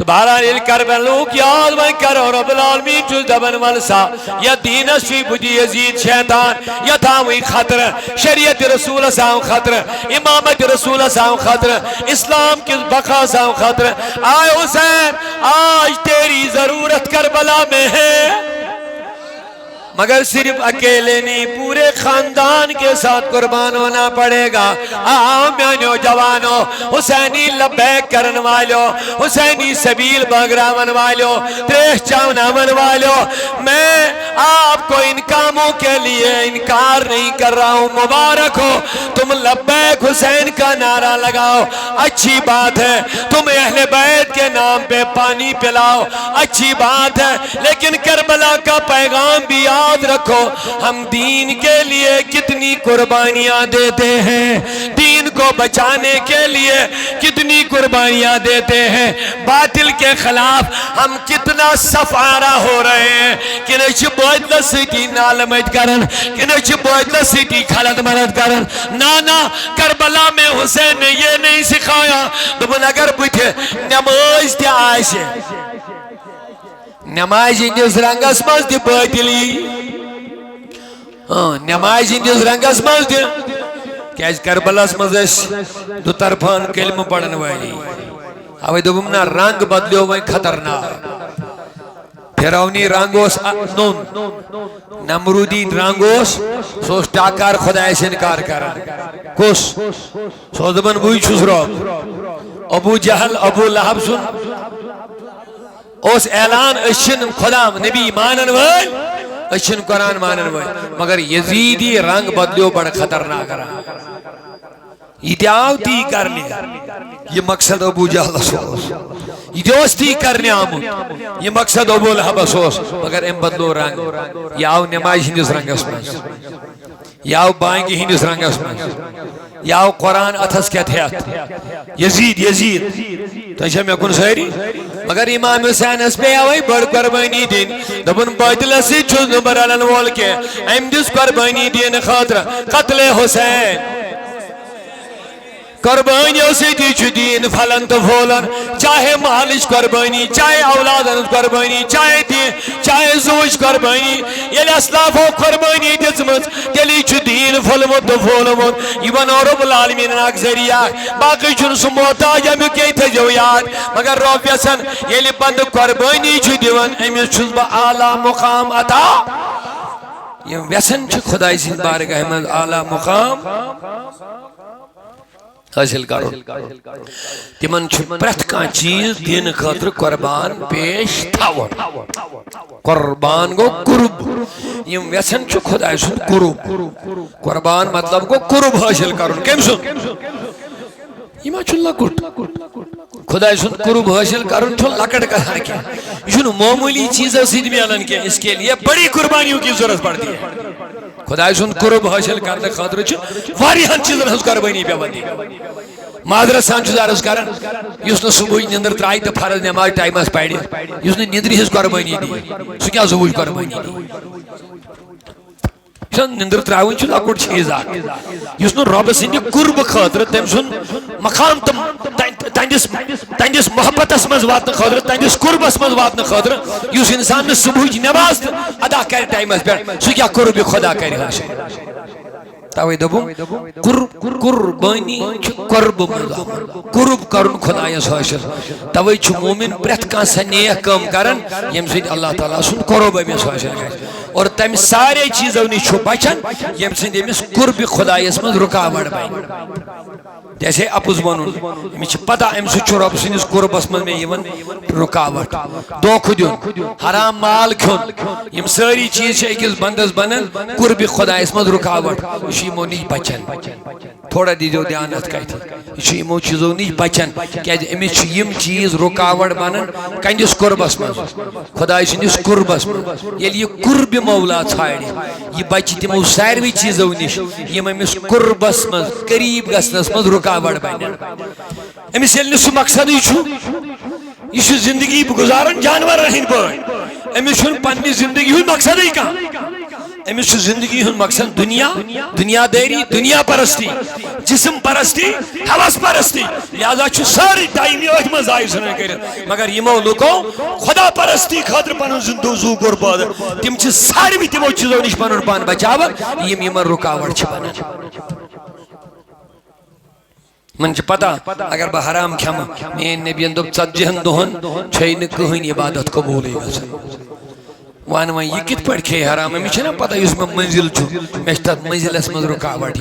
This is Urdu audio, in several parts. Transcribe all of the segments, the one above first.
تو بہرحال یہ کربلوک یاد وائن کرو رب العالمین چوز دبن والسا یا دین اسفی بجی یزید شیطان یا تھاوی خطر شریعت رسول ساؤں خطر امامت رسول ساؤں خطر اسلام کی بقا ساؤں خطر آئے حسین آج تیری ضرورت کربلا میں ہے مگر صرف اکیلے نہیں پورے خاندان کے ساتھ قربان ہونا پڑے گا آؤ میانو جوانو حسینی لبیک کرن والو حسینی سبیل بغراون والو تریش چاوناون والو میں آپ کو ان کاموں کے لیے انکار نہیں کر رہا ہوں مبارک ہو تم لبیک حسین کا نعرہ لگاؤ اچھی بات ہے تم اہل بیت کے نام پہ پانی پلاؤ اچھی بات ہے لیکن کربلا کا پیغام بھی یاد رکھو ہم دین کے لیے کتنی قربانیاں دیتے ہیں دین کو بچانے کے لیے کتنی قربانیاں دیتے ہیں باطل کے خلاف ہم کتنا سفارہ ہو رہے ہیں کنچ بوجل سیٹی نالمج کرن کنچ بوجل سیٹی خلط مرد کرن نانا کربلا میں حسین نے یہ نہیں سکھایا دبن اگر بجھے نماز دیا آئیسے نماز اندیس رنگس مز دی باطلی نماز اندیس رنگس مز دی کیاز کربلاس مز دو طرفان کلم پڑھن والی اوی دوبمنا رنگ بدلیو وی خطرناک پھرونی رنگوس نون نمرودی رنگوس سوس ٹاکار خدای سے انکار کرن کس سوز دبن بوئی چھوس رو ابو جہل ابو لہب سن اس اعلان اشن خدا نبی مانن وائل اشن قرآن مانن وائل مگر یزیدی رنگ بدلیو بڑا خطرناک رہا اتعاوتی کرنے یہ مقصد ابو جہل سوس دوستی کرنے آمد یہ مقصد ابو لہب سوس مگر ام بدلو رنگ یہ آو نمائش ہندس رنگ اسمانس یہ آو بائنگی ہندس رنگ اسمانس یہ آو قرآن اتھس کیا تھیات یزید تو ایسا میں کن سہری مگر امام حسین اس پہ آوائی بڑھ قربانی دین دبن باطل سی چوز نبر علن وول کے ام دس قربانی دین خاطر قتل حسین قربانیوں سے دیچو دین پھلن تو پھولن چاہے مالش قربانی چاہے اولادن قربانی چاہے دین چاہے زوج قربانی یلی اسلافو قربانی دزمت یلی چو دین پھلمت تو پھولمت یبن رب العالمین اک ذریعہ باقی چون سموتا یمی کی تجو یاد مگر رب یسن یلی بند قربانی چو دیون امی چوز با اعلی مقام عطا یہ ویسن چو خدای سن بارگاہ میں اعلی مقام حاصل کرو تمن پرت کان چیز دین خاطر قربان پیش تھاون قربان گو قرب یم ویسن چھ خدا سن قرب قربان مطلب گو قرب حاصل کرو کم سن یما چھ لکٹ خدا سن قرب حاصل کرو چھ لکٹ کہا کیا یہ معمولی چیزیں سید میلن کے اس کے لیے بڑی قربانیوں کی ضرورت پڑتی ہے خدای سن قرب حاصل کرنے خاطر چھ واریاہن چیزن ہز قربانی پہ بندی معذرت سان چھ عرض کرن یس نہ صبح نندر ترائی تو فرض نماز ٹائمس پڑھ یس نہ نندری ہز قربانی دی سو کیا زوج قربانی دی سن نندر تراون چھ لکٹ چیز یس نہ رب سن قرب خاطر تم سن مقام تندس محبتس مز واتن خاطر تندس قربس مز واتن خاطر یس انسان نے صبح نماز ادا کر ٹائمس پہ سو کیا قرب خدا کر حاصل تاوی دبو قربانی قرب مزامن قرب کرن خدایس حاصل تاوی چھ مومن پرت کان سا نیک کام کرن یم سید اللہ تعالیٰ سن قرب امس حاصل گئے اور تم سارے چیزوں نش بچن یم سند امس قرب خدایس مز رکاوٹ بین جیسے اپز ون امس پتہ ام سہ رب سندس قربس من میں یون رکاوٹ دھوکہ دین حرام مال کھون یم ساری چیز اکس بندس بنن قرب خدایس مز رکاوٹ یمو نش بچن تھوڑا دیجو دھیان ات کت یمو چیزوں نش بچن کیاز امس یم چیز رکاوٹ بنن کندس قربس من خدای سندس قربس من یل یہ قرب مولا ژھانڈ یہ بچ تمو ساروی چیزوں نش یم امس قربس من قریب گژھنس من رکاوٹ بن امس یل سہ مقصد یہ زندگی گزارن جانور ہند پہ امس پنہ زندگی ہند مقصد کھانا امس زندگی ہن مقصد دنیا داری، دنیا پرستی، جسم پرستی، حوث پرستی، لہذا ساری ٹائم یہ من ضائع سن کر مگر یمو لوکو خدا پرستی خاطر پن زندو زو قرباد تم ساروی تمو چیزو نش پن پان بچاون یم یمن رکاوٹ بنان من پتہ اگر بہ حرام کھم مین نبیین دپ 40 دہن چھین کہین عبادت قبول گژھان وان وان یہ کت پہ کھے حرام مجھے چھنا پتہ اس میں منزل چھو میں تت منزلس مز رکاوٹ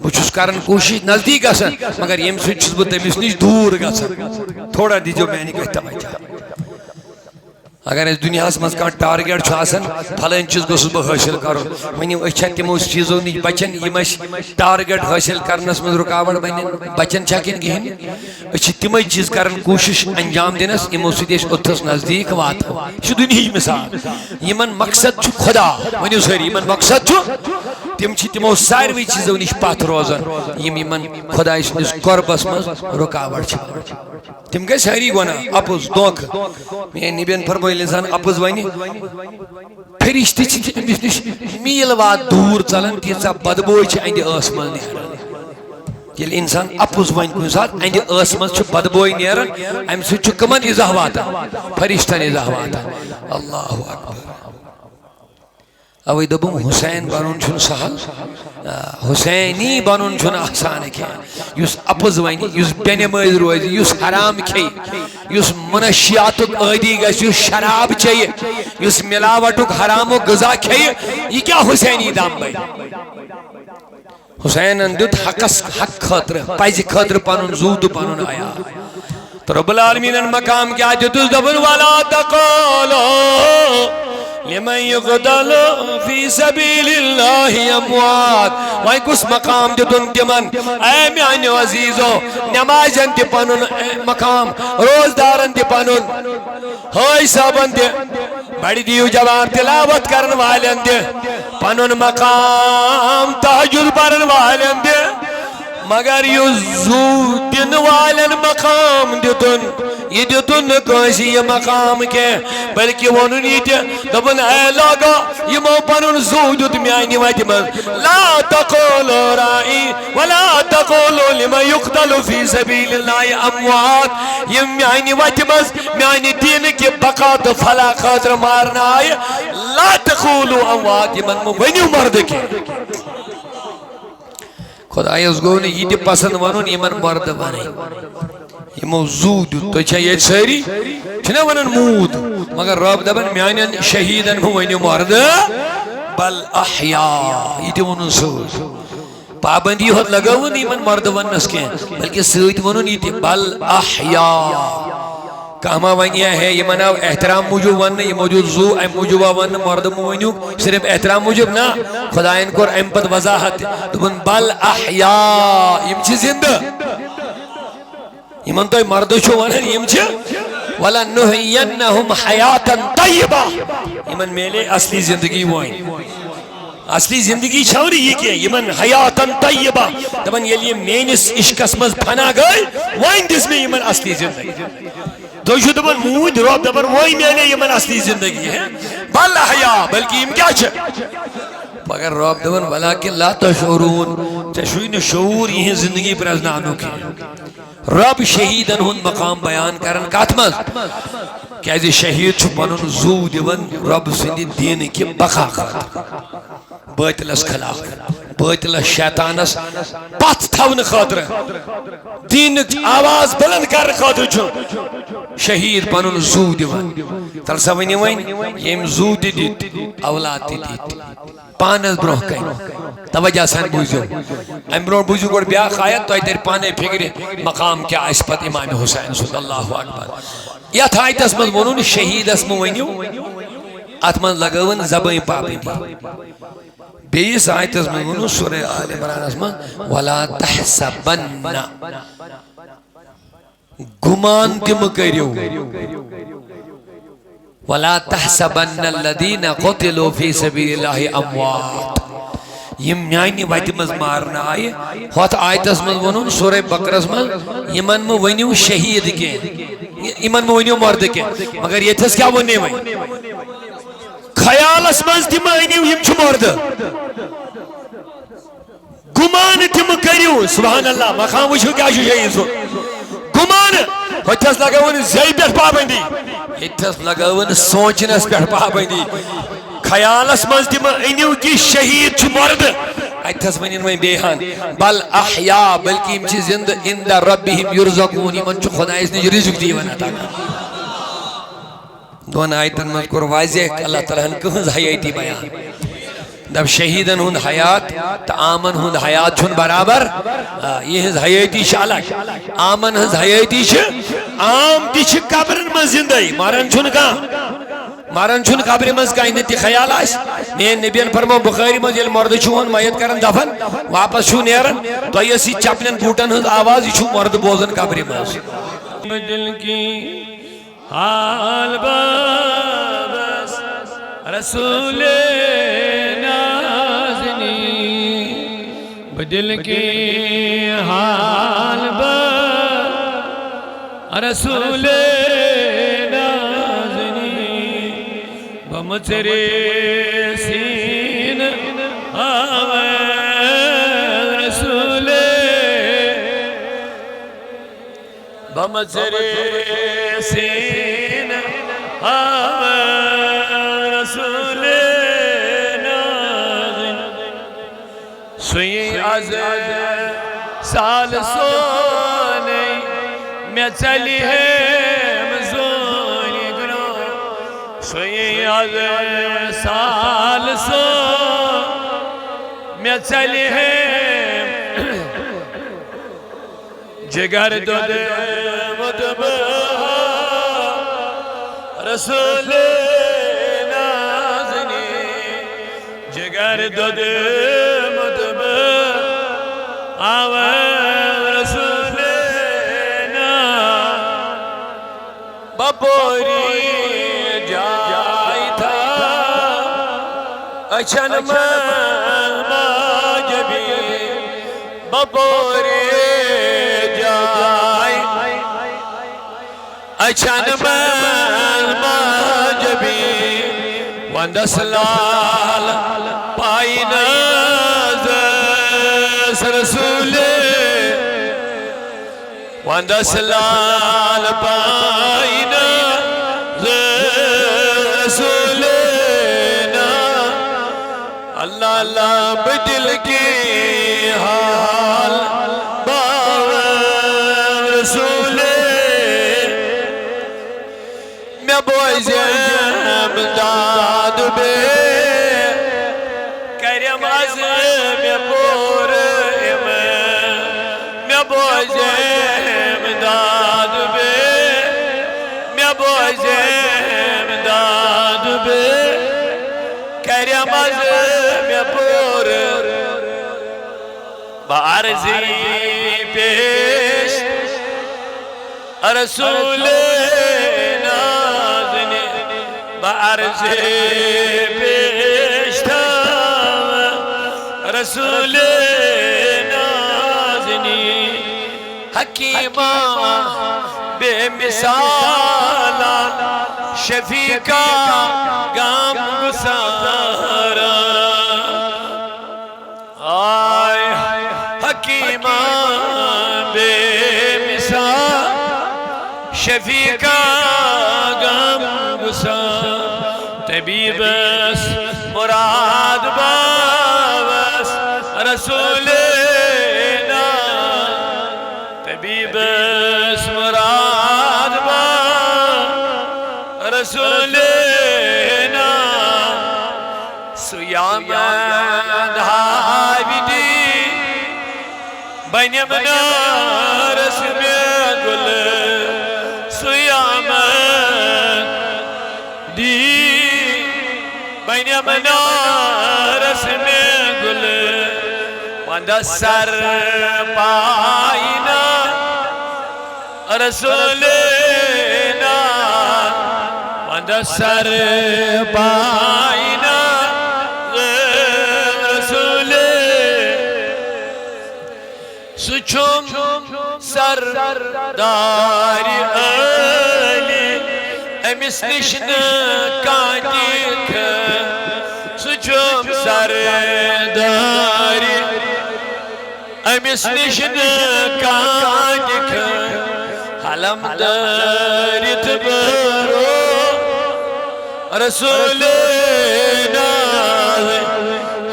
بہت کران کوشش نزدیک گژھان مگر یم سچ بہ تمس نش دور گژھان تھوڑا دیجو میانہ کتھ توجہ اگر اس دنیا مز کان ٹارگیٹ پھلان چیز گوس بہ حاصل کرو ونیو اچھا تمو چیزو نش بچن یم ٹارگیٹ حاصل کرنس مز رکاوٹ بچن چھکن کہین اچھ تمے چیز کران کوشش انجام دینس یمو سۭتۍ أسۍ اوٚتھس نزدیک واتان یہ دنیا مثال یمن مقصد چھ خدا ونیو ساری یمن مقصد چھ تم تمو ساروی چیزو نش پتھ روزان یمن خدای سندس قربس مز رکاوٹ تم گئی ساری گناہ اپز دھوکہ میان نبیین فرمائی لسان اپز ونی فرشتہ امس نش میل وات دور ژلان تیژا بدبو اندِ ٲس منٛز نیران ییٚلہِ انسان اپز ون کُنہِ ساتہٕ اندِ ٲس منٛز چھُ بدبو نیران امہِ سۭتۍ چھُ کٕمن اِزاہ واتان فرشتن اِزاہ واتان اللہ اکبر اوے دبم حسین بنن چھُنہٕ سہل حسینی بنن چھُنہٕ آسان کینٛہہ یُس اپز ونہِ یُس بے نمٲز روزِ یُس حرام کھیٚیہِ یُس منشیاتُک عٲدی گژھِ یُس شراب چیٚیہِ یُس ملاوٹُک حرامُک غذا کھیٚیہِ یہِ کیٛاہ حسینی دم بنہِ حسینن دیت حقس حق خاطر پزِ خاطر پنن زو تہٕ پنن عیا تو رب العالمینن مقام کیا دتس دبن والا تقولوا لمن يقتل في سبيل الله اموات وای کس مقام دتن تمن اے میانہ عزیزو نمازن تہ پنن مقام روزدارن تہ پنن ہائی صاحبن تہ بڑی دیو جوان تلاوت کرن والن تہ پنن مقام تہجد پرن والن تہ مگر یزو دن والن مقام دتن یہ دتن نکاسی یہ مقام کے بلکہ ونن یہ دبن اے لوگو یمو پنن زو دت میانی وتہ من لا تقولوا رائی ولا تقولوا لمن يقتل في سبيل الله اموات یہ میانی وتہ من میانی دین کے بقا تو فلاح خاطر مارنا آئے لا تقولوا اموات یہ من ونیو مرد کے خدای اس گو نے یہ پسند ونن یمن مرد بنائی یہ موجود تو چھ یہ ساری چھنا ونن موت مگر رب دبن میانن شہیدن ونیو مرد بل احیاء یہ ونن سوز پابندی ہوت لگاون یمن مرد ونس کے بلکہ سوت ونن یہ بل احیاء کاما ونیا ہے یہ مناو احترام موجود ون یہ موجود زو ایم موجود ون مرد موجود صرف احترام موجود نا خدایان کور ایم پد وضاحت دبن بل احیاء یم چھ زندہ یمن تو مرد چھو ون یم چھ وَلَنُحْيَنَّهُمْ حَيَاتًا طَيِّبَةً یمن میلے اصلی زندگی وائن اصلی زندگی چھوڑی یہ کیا یمن حیاتن طیبہ دبن یہ مینس عشقس مز پھنا گئی وائن دس میں یمن اصلی زندگی تو جو دبن مود روب دبن وائن میلے یمن اصلی زندگی ہے بل حیا بلکہ یم کیا چھے مگر روب دبن ولیکن لا تشعرون تشوین شعور یہ زندگی پر ازنانو کی رب شہیدن ہن مقام بیان کرن کاتمز کیازِ شہید چھو پنن زو دیون رب سندی دین کی بقا خاطر باطلس خلاف باطلس شیطانس پتھ تھون خاطر دین آواز بلند کر خاطر چھو شہید پنن زو دیون تلسا ونی وین یم زو دیت اولاد دیت پانس برہ کئی توجہ سان بوزیو ام برہ بوزیو گوڑ بیاق آیت تو ایتر پانے پھگری مقام کیا اس پت امام حسین صلی اللہ اکبر یا تھا آیت اس من ونون شہید اس موینیو اتمن لگون زبائیں پابندی بیس آیت اس من ونون سورہ آل عمران اس من وَلَا تَحْسَبَنَّ گمان تم کریو وَلَا تَحْسَبَنَّ الَّذِينَ قُتِلُوا فِي سَبِيلِ اللَّهِ أَمْوَاتٍ یم میانی ویتی مز مارنا آئے ہوت آیت اس مز ونون سورہ بقرہ مز یمن مو ونیو شہید کے یمن مو ونیو مرد کے مگر یہ تھس کیا ونی وی خیالس مز تم أنیو یم چھ مرد گمان تم کریو سبحان اللہ مقام وچھو کیا چھ شہید سو گمان ہتھس لگاون زی پہ پابندی ہتھس لگاون سوچنس پہ پابندی خیالس مز تم أنیو کہ شہید چھ مرد اتھس ونن وی بیہان بل احیا بلکہ یم چھ زند عند ربہم یرزقون یمن چھ خدایس نش رزق دیوان عطا دون آیتن من کور واضح اللہ تعالیٰ ہن کہنز حیاتی بیان دب شہیدن ہند حیات تا آمن ہند حیات چھن برابر یہ ہنز حیاتی شالک آمن ہنز حیاتی چھ عام تی چھ قبرن من زندگی مارن چھن کہاں مارن چھن قبر مز کا انتی خیال آئیس مین نبیان فرمو بخاری مز یل مرد چھوہن میت کرن دفن واپس چھو نیرن تو یہ سی چپلن بوٹن ہند آواز چھو مرد بوزن قبر مز دل کی حال بابس رسول نازنی بدل کی حال بابس رسول بمترے سین آوے رسول بمترے سین آوے رسول نازن سوئی از سال سونے میں چلی ہے سوئی از سال سو میں چلی ہے جگر دود مدبہ رسول نازنی جگر دود مدبہ آوے رسول بپوری اچھن ماجبی بپوری جائی اچھن ماجبی وندس لال پائی نازس رسول وندس لال پائی نازس رسول اللہ اللہ بدل کی حال باور رسول میں بوزم داد بے کرم از میں پور میں بوزم داد بے میں بوزم داد بے کرم از پور بعرضی پیش رسول نازنی بعرضی پیش تھا رسول نازنی حکیمہ بے مثالا شفیقہ غم گسارا حکیمہ بے مثال شفیقہ غم گسار طبیب مراد باوس رسول طبیب مراد باوس رسول سیام دھاوی دی بینم نارس میں گل سیام دی بینم نارس میں گل وندسر پائینا رسول وندسر پائینا سچم سردار علی امس نش کانک سچم سرداری امس نش کانک حلم دارت برو رسولنا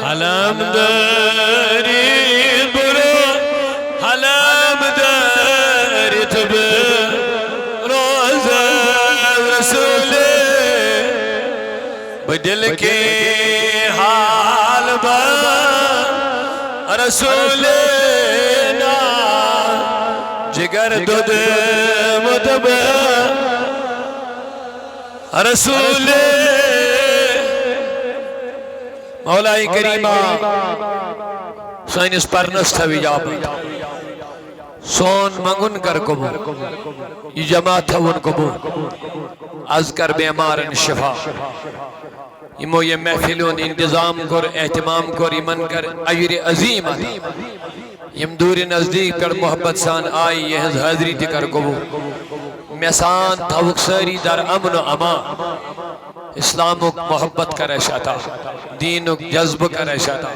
حلم دارت برو حلم دارت برو رسول بدل کے حال با رسولنا جگر دود مدب رسول مولا کریمہ سائنس پرنس تھوی جابت سون منگن کر کبو یہ جماعت تھون کبو از کر بیمارن شفا یمو یہ محفلون انتظام کر اہتمام کر یمن کر اجر عظیم یم دور نزدیک کر محبت سان آئی یہ حاضری تھی کر کبو میسان تھوک ساری در امن و امان اسلامک محبت کر اشاتا دینک جذب کر اشاتا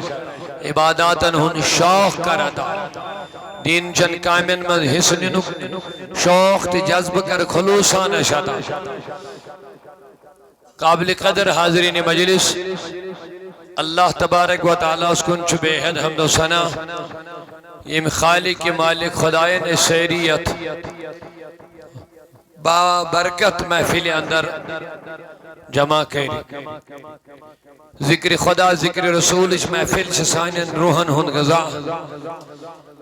عباداتن ہن شوق کراتا دین چن کامن من حسننک شوق تی جذب کر خلوصان اشاتا قابل قدر حاضرین مجلس اللہ تبارک و تعالیٰ اس کن چو بے حد حمد و ثنا یم خالق مالک خدایان سیریت با برکت محفل اندر جمع کری ذکر خدا ذکر رسول اس محفل سے سائن روحن ہن غذا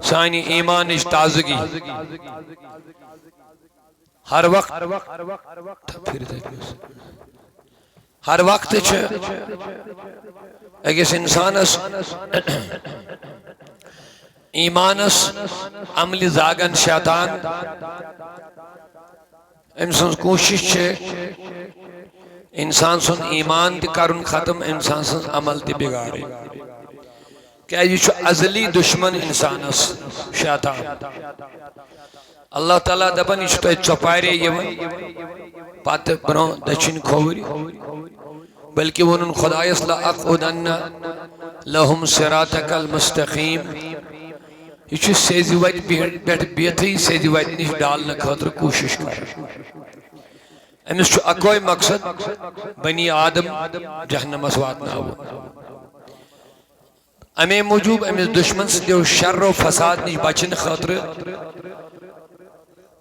سائنی ایمان اس تازگی ہر وقت ہر وقت اگس انسانس ایمانس عمل زاگن شیطان انسان کوشش چھے انسان سن ایمان تی کرن ختم انسان سن عمل تی بگاڑے کیا یہ چھو ازلی دشمن انسانس شیطان اللہ تعالیٰ دبن یہ چھو چپائرے یہ پات برو دچن کھوری بلکہ ونن خدایس لأقعدن لهم صراطک المستقیم یہ چھو سیزی وائد بیٹھ بیتھی سیزی وائد نیش ڈالنا خاطر کوشش کر امس چھو اکوئی مقصد بنی آدم جہنم اسوات نہ ہو امیں موجود امس دشمن سے دیو شر و فساد نیش بچن خاطر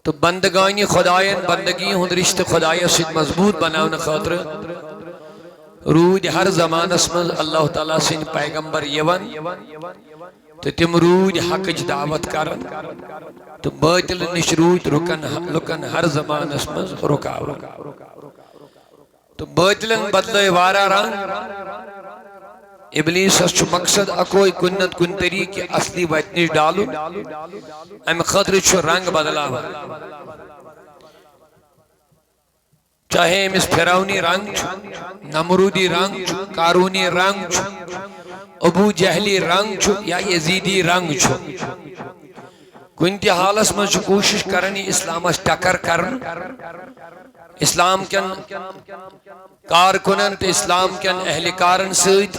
تو بندگانی خدایان بندگی ہند رشت خدایان سے مضبوط بناون خاطر رود ہر زمان اسمز اللہ تعالیٰ سے پیغمبر یون تو تم رود حق دعوت کرن تو باطل نش رود لکن ہر زمان اسمز رکاو تو باطلن بدلے وارا ران ابلیس اس چھو مقصد اکوئی کنت کن طریقی اصلی ویتنیش ڈالو ام خطر چھو رنگ بدلاوا چاہے امس فیراونی رنگ چھو نمرودی رنگ چھو کارونی رنگ چھو ابو جہلی رنگ چھو یا یزیدی رنگ چھو کنتی حالس میں چھو کوشش کرنی اسلام اس ٹکر کرن اسلام کن کارکنن تو اسلام کن اہل کارن سید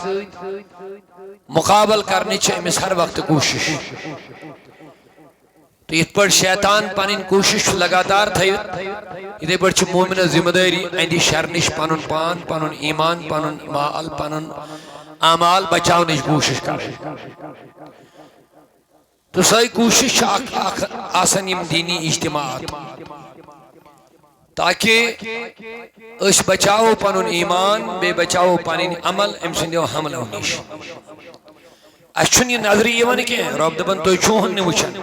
مقابل کرنی چھے امس ہر وقت کوشش تو یہ پر شیطان پانین کوشش لگاتار تھا یہ پر چھو مومن ذمہ داری ایندی شرنش پانن پان پانن ایمان پانن مال پانن اعمال بچاونش کوشش کر تو سائی کوشش آسن یم دینی اجتماعات تاکہ اس بچاو پانن ایمان بے بچاو پانین عمل امسن دیو حمل ہونیش اچھن یہ نظری یہ ونی کہ رب دبن توی چوہن نے وچھن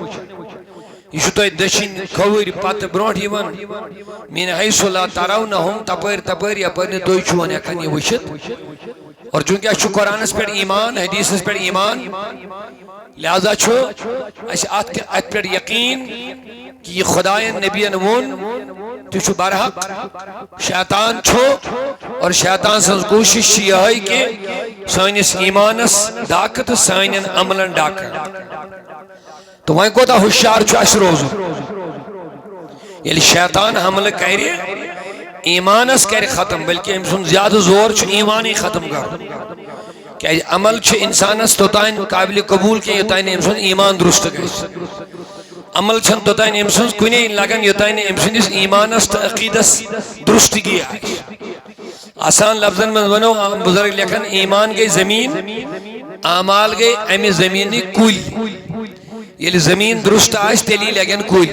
یہ چھو توی دشن کھوری پات برونٹ یہ ون مین حیثو لا تراؤنہم تپیر یا پرنے توی چوہن یکن یہ وچھت اور چونکہ اچھو قرآن اس پر ایمان حدیث اس پر ایمان لہذا چھو اچھ آت پر یقین کہ یہ خدایان نبیان ون تو چھو برحق شیطان چھو اور شیطان سنس کوشش یہ ہے کہ سائنس ایمانس ڈاکت سائنین عملن ڈاکت تو وہیں کو تا ہوشیار چھو اس روزو یعنی شیطان حمل کہہ رہے ایمانس کر ختم بلکہ ام سن زیادہ زور چھ ایمانی ختم کر کہ عمل چھ انسانس توتائن قابل قبول کی یوتائن ام سن ایمان درست گئیس عمل چھن توتائن ام سن کنی لگن یوتائن ام سن ایمانس تا عقیدس درست گیا آسان لفظن میں ونو بزرگ لکھن ایمان گئی زمین اعمال گئی امی زمینی کل یلی زمین درست آئیس تیلی لگن کل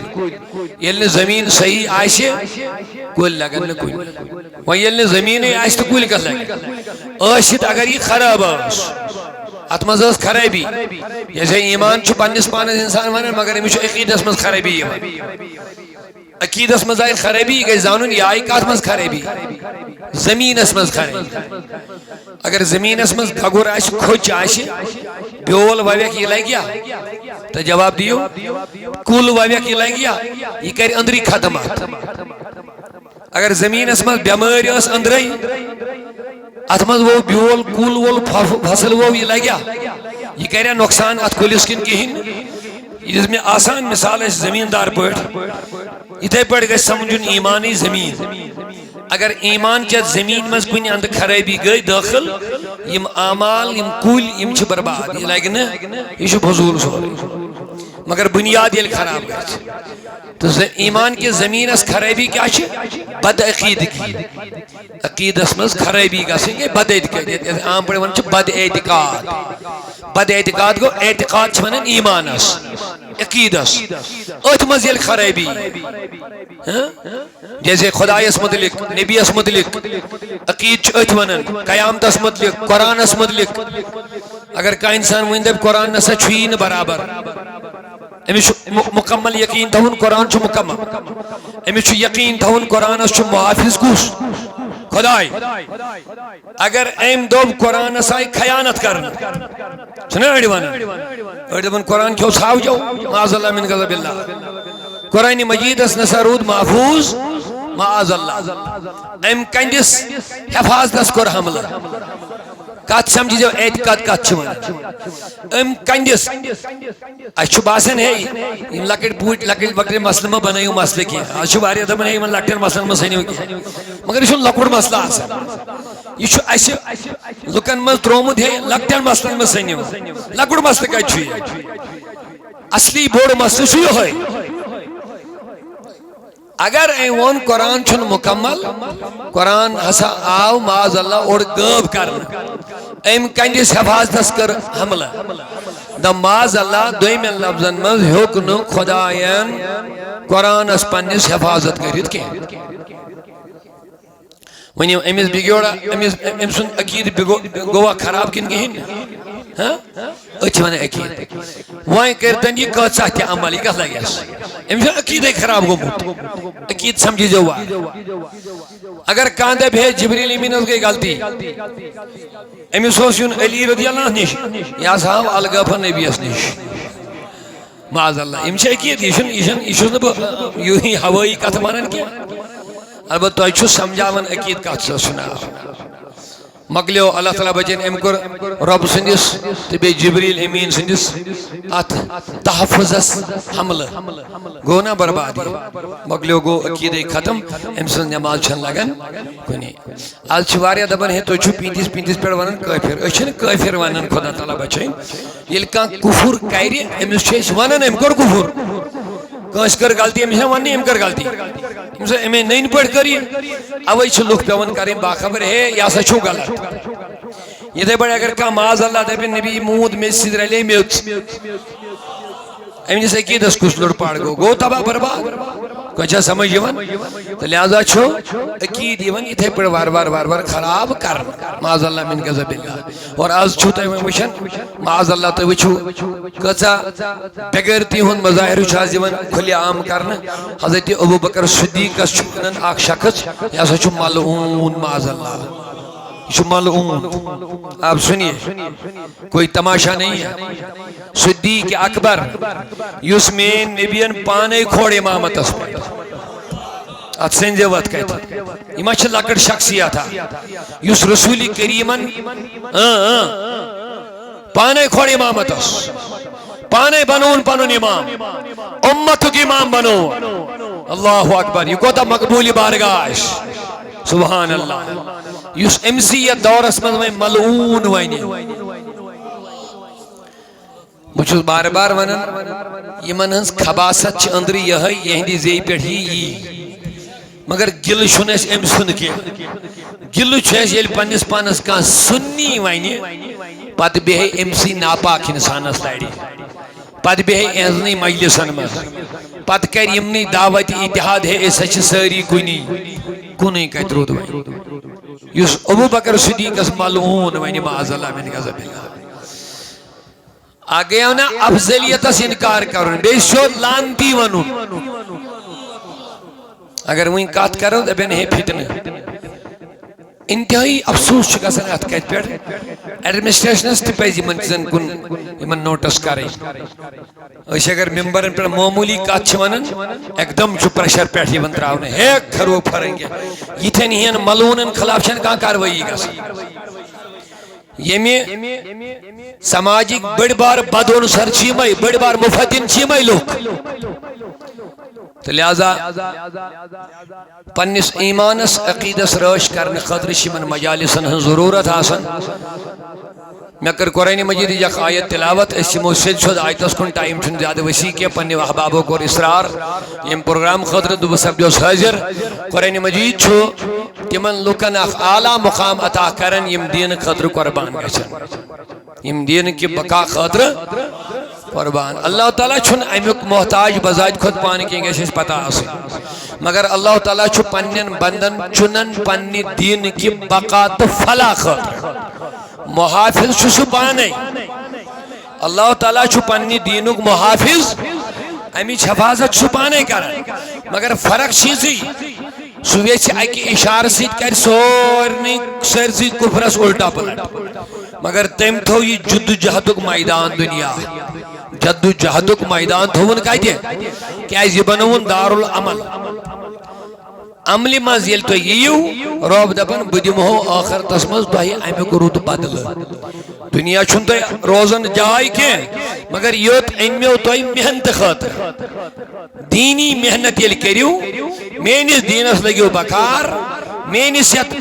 یلی زمین صحیح آئیس کل لگن کل و یلی زمین آئیس تو کل کس لگن آشت اگر یہ خراب آس اتمزاز خرابی جیسے ایمان چھو پانس پانس انسان ونن مگر امیشو عقیدس مز خرابی عقیدس مز آئی خرابی گئی زانون یا آئی کات مز خرابی زمین اس مز خرابی اگر زمین اس مز گھگر آش کھوچ آش بیول واویا کی لائے گیا تو جواب دیو کول واویا کی لائے گیا یہ کر اندری ختمات اگر زمین اس مز بیماری اس اندری اتمز وہ بیول کول وول فصل وہ یہ لائے گیا یہ کر نقصان ات کلس کن کہین اس میں آسان مثال ہے زمیندار پڑھ اتھے پڑھ گئے سمجھن ایمانی زمین اگر ایمان چت زمین مز کن اند خرابی گئی داخل یم اعمال یم کل یم چھ برباد یہ لگہ نا یہ چھ فضول سورے مگر بنیاد یل خراب گئی تو ایمان کے زمین اس خرابی کیا چھ بد عقید کی عقیدس مز خرابی گژھن گے بد اعتقاد عام پڑھ ون چھ بد اعتقاد بد اعتقاد کو اعتقاد چھ ونن ایمانس عقیدس ات مز یل خرابی جیسے خدایس متعلق نبیس متعلق عقید چھ ات ونن قیامتس متعلق قرآنس متعلق اگر کا انسان ون دپ قرآن نسا چھوئی نہ برابر امس مکمل یقین تھون قرآن چھ مکمل امس یقین تھون قرآن چھ محافظ کس خدای اگر ایم دوب قرآن آئی خیانت کرنا چھنا اڑی ون قرآن کیوں ژھاو جو معاذ اللہ من غضب اللہ قرآن مجید اس نسرود محفوظ معاذ اللہ ام کندس حفاظت کر حملہ کات سمجھ جو اعتقاد کات چھو ام کندس اچھو باسن ہے ان لکٹ پوٹ لکٹ وقت مسئلہ میں بنائیو مسئلہ کی اچھو باری دبن ہے ان لکٹر مسئلہ میں سینیو کی مگر یہ لکڑ مسئلہ آسا یہ اچھو لکن میں ترومد ہے لکٹر مسئلہ میں سینیو لکڑ مسئلہ کا چھوئی اصلی بوڑ مسئلہ چھوئی ہوئی اگر ایوان قرآن چھن مکمل قرآن ہسا آو معاذ اللہ اور غاب کرنا ایم کندس حفاظت کر حملہ دا معاذ اللہ دویمن لفظن مز حکن خدایان قرآن اس پنس حفاظت کرت کی ونیو امس بگوڑا امس عقید گوا خراب کن کہین اچھ ون عقید وائن کرتن یہ کچھ تی عمل یہ کس لگیس امس عقید خراب گومت عقید سمجھی جو اگر کاندے بھی جبریل امین اس کی غلطی امس ہوسیون علی رضی اللہ نش یا صاحب الگفر نبی اس نش معاذ اللہ امس عقید یہ یوں ہی ہوائی کت مانن کیا البتہ تو چھو سمجھاون عقید کت سنا مکلیو اللہ تعالیٰ بچین ام کر رب سندس تبی جبریل امین سندس ات تحفظ حمل گونا بربادی مکلیو گو عقید ختم ام سن نماز چھن لگن کنی آج چھواریا دبن ہے تو چھو پینتیس پیڑ ونن کافر اچھن کافر ونن خدا تعالیٰ بچین یل کان کفر کائری امس چھیس ونن ام کر کفر کانش کر غلطی امس ونی ام کر غلطی امس امی نین پڑھ کری اوئی چھ لوگ پیون کریں باخبر ہے یا سا چھو غلط یہ دے بڑے اگر کہا معاذ اللہ دے بن نبی مود میں سیدر علیہ میوت امی جیسے کی دس کچھ لڑ پاڑ گو تبا برباد کچھا سمجھ یون تو لہذا چھو عقید یون یہ تھے پر وار خراب کر معاذ اللہ من غضب اللہ اور آج چھوتا ہے وشن معاذ اللہ تو وچھو کچھا بغیرتی ہون مظاہر چھاز یون کھلی عام کرنا حضرت ابو بکر صدیق کا چھکنن آک شخص یا سا چھو ملعون معاذ اللہ چھو ملعون آپ سنیے کوئی تماشا نہیں ہے صدیق اکبر یس میں نبیان پانے کھوڑے امامت اس پر ات سنجے وقت کہتا یہ مچھ لکڑ شخصیہ تھا یس رسول کریمن پانے کھوڑے امامت اس پانے بنون پنون امام امت کی امام بنون اللہ اکبر یہ کوتا مقبولی بارگاہ سبحان اللہ یس امسی یا دورس من ملعون وانی بچوس بار بار ونن یمن ہنس خباست چھ اندری یہندی زی پیٹھ ہی مگر گل چھنس ام سن کی گل چھس یل پنس پانس کا سنی وانی پت بہ امسی ناپاک انسانس لڑی پت بہ ازنی مجلسن مز پت کر یمنی دعوت اتحاد ہے سچ ساری کنی کت رود یس ابو بکر صدیقس ملعون ونی معاذ اللہ من غضب اللہ آگے ہونا افضلیت سے انکار کرن بے شود لانتی ونن اگر وہیں کات کرو دبن ہے فتنہ انتہائی افسوس چھ گژھان ات کت پہ ایڈمنسٹریشنس تہ پزِ یمن چیزن کن یمن نوٹس کریں اس اگر ممبرن پہ معمولی کت چھ ونان ایک دم چھ پریشر پہ یوان تراؤن ہے کھرو پھرنگے یتھن ہین ملعونن خلاف چھن کانٛہہ کاروٲیی گژھان یمی سماجک بڑ بار بدعنصر چھ یمے بڑ بار مفتن چھ یمے لوگ تو لہذا پنس ایمانس عقیدس رٲچھ کرنے خاطر یمن مجالسن ہن ضرورت آسان میں کر قرآن مجید یک آیت تلاوت اس موسیقی شد آیتس کن ٹائم چھن زیادہ وسیع کے پنی احبابوں کو اصرار یم پروگرام خاطر دو سب جو حاضر قرآن مجید چھو تمن لوکن اخ اعلی مقام عطا کرن یم دین خاطر قربان گژھن یم دین کی بقا خاطر قربان اللہ تعالیٰ چھن امیک محتاج بذات خود پانی کی گیش پتہ آسی مگر اللہ تعالیٰ چھو پنین بندن چنن پنی دین کی بقا تو فلا خاطر محافظ چھو سو پانے اللہ تعالیٰ چھو پنی دینک محافظ امی حفاظت چھو پانے کرن مگر فرق چیزی سویے چھ ایک اشار سیت کر سورنی سر سیت کفرس الٹا پلٹ مگر تیم تھو یہ جد جہدک میدان دنیا جد جہدک میدان تھون کہتے کیاز یہ بنون دار العمل عملی مز یل تو ییو رب دپن بدمہو آخر تسمز تہی امیک رت بدل دنیا چھن تو روزن جائے کی مگر یوت امیو تو محنت خاطر دینی محنت یل کریو مینس دینس لگیو بکار مینس یت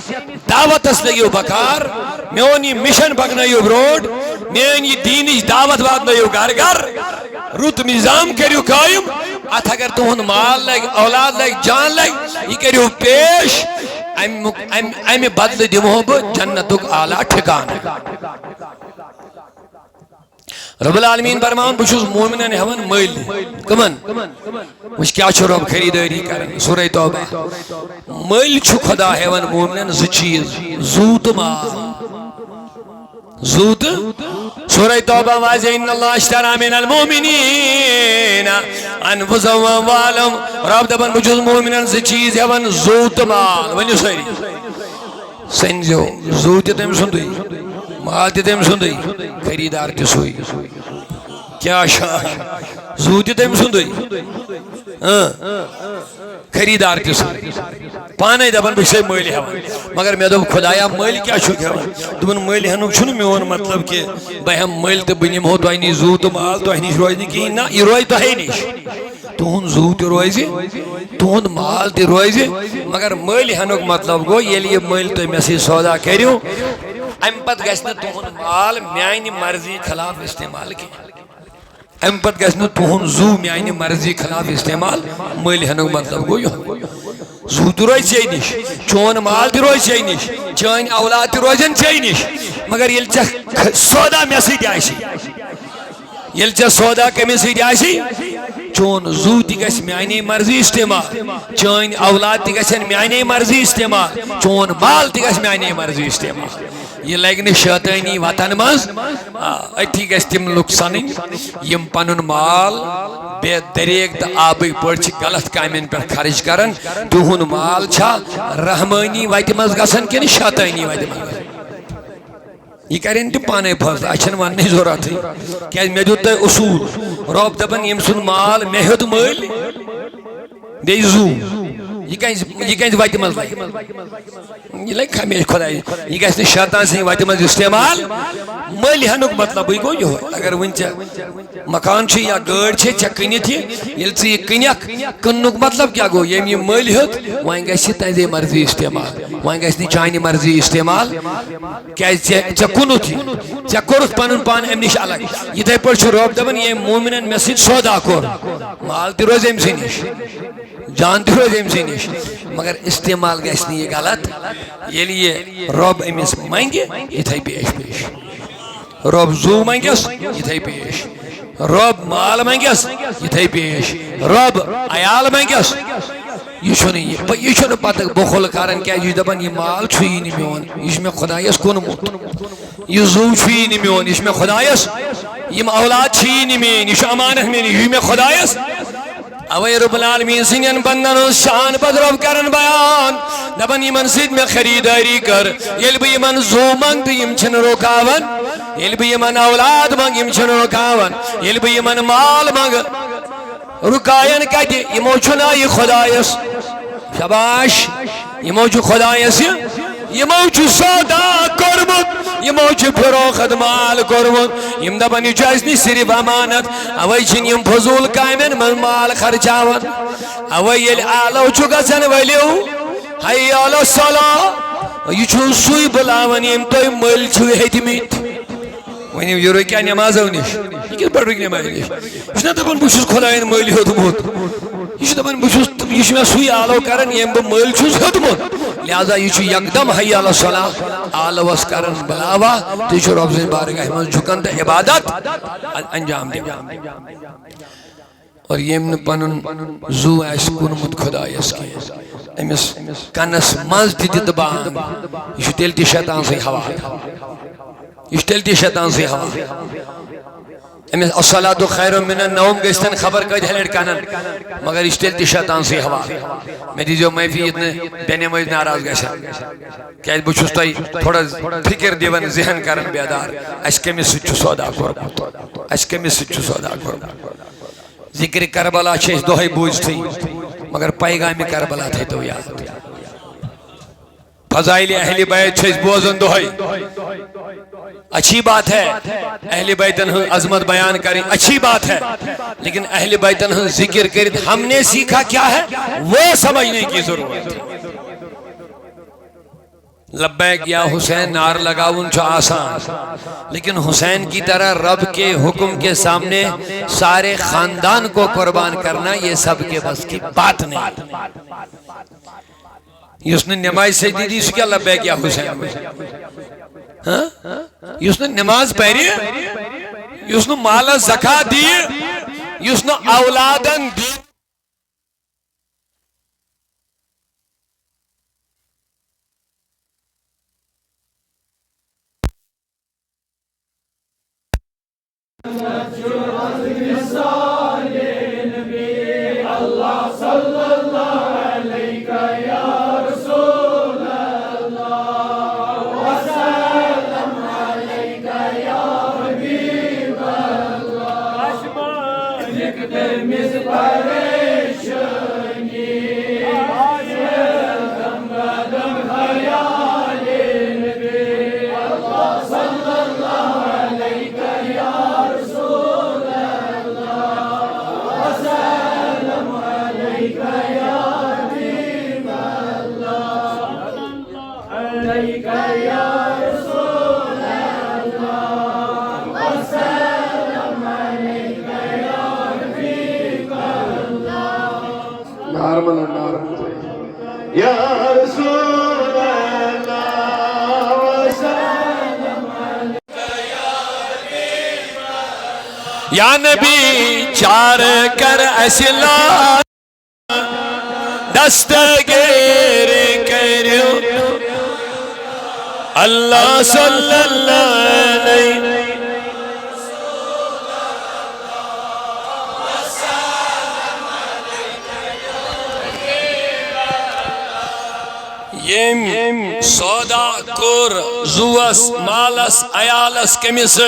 دعوتس لگیو بکار میونی مشن پکنائیو بروڈ میونی دینی دعوت واتنائیو گھر گھر رت نظام کریو قائم ات اگر تہن مال لگ اولاد لگ جان لگ یہ کریو پیش امی بدل دمو بہ جنتک اعلی ٹھکان رب العالمین فرمان بچوس مومنن ہون مل کمن وچ کیا چھ رب خریداری کرن سورہ توبہ مل چھ خدا ہون مومنن ز چیز زوت مال زوت سورہ توبہ واضح ان اللہ اشترى من المؤمنین انفسهم واموالهم رب دپن بچوس مومنن ز چیز ہون زوت مال ونیو ساری سنجو زوت تم سندی مال تم سندی خریدار تہ سوئی کیا شاہ زوت تم سندی خریدار تہ سوئی پانے دپن بہ مل ہون مگر مے دپ خدایا مل کیا چھ ہون دپن مل ہنک چھن میون مطلب کہ بہ ہم مل تہ بہ نمہو تہ نش زوت مال تہ نش روز نہ کہین نہ یہ روز تہ نش تہن زو تہ روز تہن مال تہ روز مگر مل ہنک مطلب گو یل یہ مل تہ مے سی سودا کریو ام پت گژھِ نہٕ تہنٛد مال میانہِ مرضی خلاف استعمال کینٛہہ ام پت گژھِ نہٕ تہنٛد زو میانہِ مرضی خلاف استعمال مٔلۍ ہٮ۪نُک مطلب گوٚو یِہوٚے زو تہِ روزِ ژےٚ نِش چون مال تہِ روزِ ژےٚ نِش چٲنۍ اولاد تہِ روزن ژےٚ نِش مگر ییٚلہِ ژےٚ سودا مےٚ سۭتۍ آسی ییٚلہِ ژےٚ سودا کٔمِس سۭتۍ آسی چون زو تہِ گژھِ میانے مرضی استعمال چٲنۍ اولاد تہِ گژھن میانے مرضی استعمال چون مال تہِ گژھِ میانے مرضی استعمال یہ لگہ نہ شیطانی وطن مز اتھی گژھِ تم لُکھ سنٕنۍ یم پنن مال بے دریک تو آبٕکۍ پٲٹھۍ چھِ غلط کامٮ۪ن پٮ۪ٹھ خرچ کران تہنٛد مال چھا رحمٲنی وتہِ منٛز گژھان کِنہٕ شیطٲنی وتہِ منٛز یہ کرن تم پانے فٲصلہٕ اَسہِ چھنہٕ وننٕچ ضروٗرتھٕے کیٛازِ مےٚ دیُت تۄہہِ اصوٗل رۄب دپان ییٚمہِ سُنٛد مال مےٚ ہیوٚت مٔلۍ بیٚیہِ زوٗ یہ کہیں ویت مز لگ یہ لگ ہمیش خدا یہ گھس شیطان سن ویت مز استعمال مل ہنک مطلب گو یہ اگر ون مکان یا گاڑی ٹھیک کنت یہ کنک کنک مطلب کیا گو یم یہ مل ہت وۄنۍ گژھِ تہنٛزے مرضی استعمال وۄنۍ گژھِ نہٕ چانہِ مرضی استعمال کیازِ ژےٚ کُنُتھ یہِ ژےٚ کوٚرُتھ پنُن پان امہِ نِش الگ یِتھے پٲٹھۍ چھُ رۄب دپان ییٚمۍ مومِنن مےٚ سۭتۍ سودا کوٚر مال تہِ روزِ أمۍ سٕے نِش جان تہِ روزِ أمۍ سٕے نِش مگر استعمال گژھِ نہٕ یہِ غلط ییٚلہِ یہِ رۄب أمِس منگہِ یِتھے پیش پیش رۄب زوٗ منگٮ۪س یِتھے پیش رۄب مال منگٮ۪س یِتھے پیش رۄب عیال منگٮ۪س یہ چھُنہٕ پتہٕ بخل کران کیازِ یہِ چھُ دپان یہِ مال چھُ یی نہٕ میون یہِ چھُ مےٚ خۄدایس کوٚرمُت یہِ زوٗ چھُ یی نہٕ میون یہِ چھُ مےٚ خۄدایس یِم اولاد چھِ یی نہٕ میٲنۍ یہِ چھُ امانت میٲنۍ یہِ چھُ مےٚ خۄدایس اوے رب العالمین سٕنٛدٮ۪ن بندن ہٕنٛز شان پتہٕ رۄب کران بیان دپان یِمن سۭتۍ مےٚ خریٖدٲری کٔر ییٚلہِ بہٕ یِمن زوٗ منٛگ تہٕ یِم چھِنہٕ رُکاوان ییٚلہِ بہٕ یِمن اولاد منٛگ یِم چھِنہٕ رُکاوان ییٚلہِ بہٕ یِمن مال منٛگہٕ رُکاین کتہِ یِمو چھُنا یہِ خۄدایس شاباش یِمو چھُ خۄدایس یِمو چھُ سودا کوٚرمُت یِمو چھُ فروخت مال کوٚرمُت یِم دپان یہِ چھُ اسہِ نِش صرف امانت اوے چھِنہٕ یِم فضوٗل کامٮ۪ن منٛز مال خرچاوان اوے ییٚلہِ آلو چھُ گژھان ؤلِو حی علی الصلاۃ یہ چھُ سُے بُلاوان ییٚمۍ تۄہہِ مٔلۍ چھِو ہیٚتۍمٕتۍ ؤنِو یہِ رُکیٛا نٮ۪مازو نِش یہِ کِتھ پٲٹھۍ رُکہِ نٮ۪مازِ نِش یہِ چھُنا دپان بہٕ چھُس خۄدایَن مٔلۍ ہیوٚتمُت یہ چھُ دپان یہ چھُ مےٚ سُے آلو کران ییٚمۍ بہٕ مٔلۍ چھُس ہیوٚتمُت لہذا یہ چھُ یکدم حی علی الصلاۃ آلوس کران بلاوا تہٕ یہِ چھُ رۄب سٕنٛدِ بارگاہہِ منٛز جھُکان تہٕ عبادت انجام دِوان اور ییٚمۍ نہٕ پنُن زوٗ آسہِ کوٚرمُت خۄدایس کینٛہہ أمِس کنس منٛز تہِ دِتہٕ بانگ یہِ چھُ تیٚلہِ تہِ شیطان سٕے حوالہٕ یہ تیٚلہِ تہِ شیطان سٕے حوالہٕ أمِس الصلاۃ خیر من النوم گٔژھتن خبر کۭتہِ لٹہِ کنن مگر یہ چھُ تیٚلہِ تہِ شیطان سٕے حوالہٕ مےٚ دیٖزیو معٲفی یِتھ نہٕ بے نمٲزۍ ناراض گژھن کیازِ بہٕ چھُس تۄہہِ تھوڑا فکر دِوان ذہن کران بیدار اسہِ کٔمِس سۭتۍ چھُ سودا کوٚرمُت اسہِ کٔمِس سۭتۍ چھُ سودا کوٚرمُت ذکرِ کربلا چھِ أسۍ دۄہے بوٗزتھٕے مگر پیغامِ کربلا تھٲیتو یاد فضائل اہل بیت چھِ أسۍ بوزان دۄہے اچھی بات ہے اہل بیتن ہن عظمت بیان کریں اچھی بات ہے لیکن اہل بیتن ہن ذکر کریں ہم نے سیکھا کیا ہے وہ سمجھنے کی ضرورت ہے لبیک یا حسین نار لگاؤن چھو آسان لیکن حسین کی طرح رب کے حکم کے سامنے سارے خاندان کو قربان کرنا یہ سب کے بس کی بات نہیں یس نے نماز سجدی دی اس کیا لبیک یا حسین یس نے نماز پڑھی یس نے مال زکاة دی یس نے اولادن دی یا نبی چار کر اسلا دستگیر کریو اللہ صلی اللہ علیہ یم سودا کور زوس مالس عیالس کمس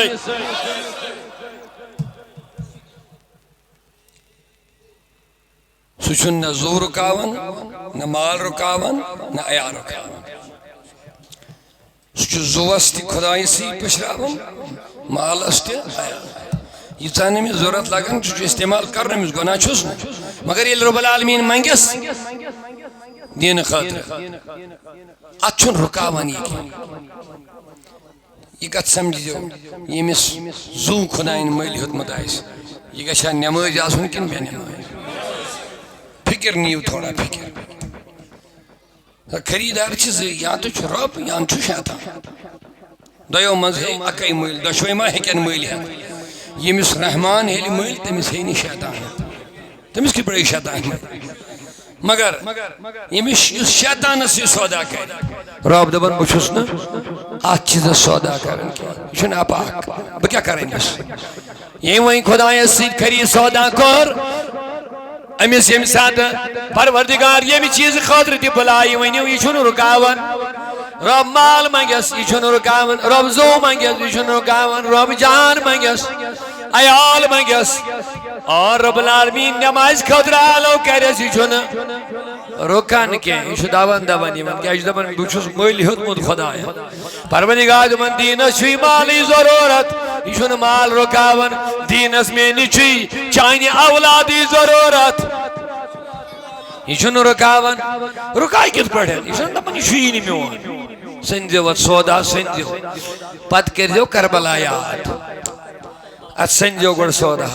سوچن نہ زور رکاون نہ مال رکاون نہ عیال رکاون سوچ زوس تہ خدای سی پشراون مالس تہ یہ چاہنے میں ضرورت لگن سوچ استعمال کرنے میں گناہ چھس مگر یہ رب العالمین منگس دین خاطر اچھن رکاون یہ کت سمجھو یمس زو خدائن مل ہیوتمت آس یہ گھا نماز آسن کن بے نماز فکر نیو تھوڑا فکر خریدار چیز یا تو رب یا تو شیطان دیو مز ہے اکی مل دشوی ما ہکن مل ہے یمس رحمان ہیلی مل تمس ہے نی شیطان تمس کی بڑی شیطان مگر یمس شیطان سے سودا کر رب دبن بچھس نا ات چیز سودا کرن کی اپاک بہ کیا کریں بس یہ وہیں خدای سے خرید سودا کر امس یم سات پروردگار یم چیز خاطر تہ بلائی ونیو یہ چھن رکاون رب مال منگس یہ چھن رکاون رب زو منگس یہ چھن رکاون رب جان منگس عیال منگس اور رب العالمین نماز خاطر آلو کرس یہ چھن رکان کی یہ دون دون یمن کیا دپان بہ چھس مل ہیوتمت خدایا پروردگار دپان دینس چھ مالی ضرورت یہ چھن مال رکاون دینس میں چھ چانہ اولادی ضرورت یہ چھن رکاون رکائی کت پہ یہ چھن دپان یہ نی میون سنزو ات سودا سنزو پت کرزو کربلا یاد ات سنزو گڑ سودا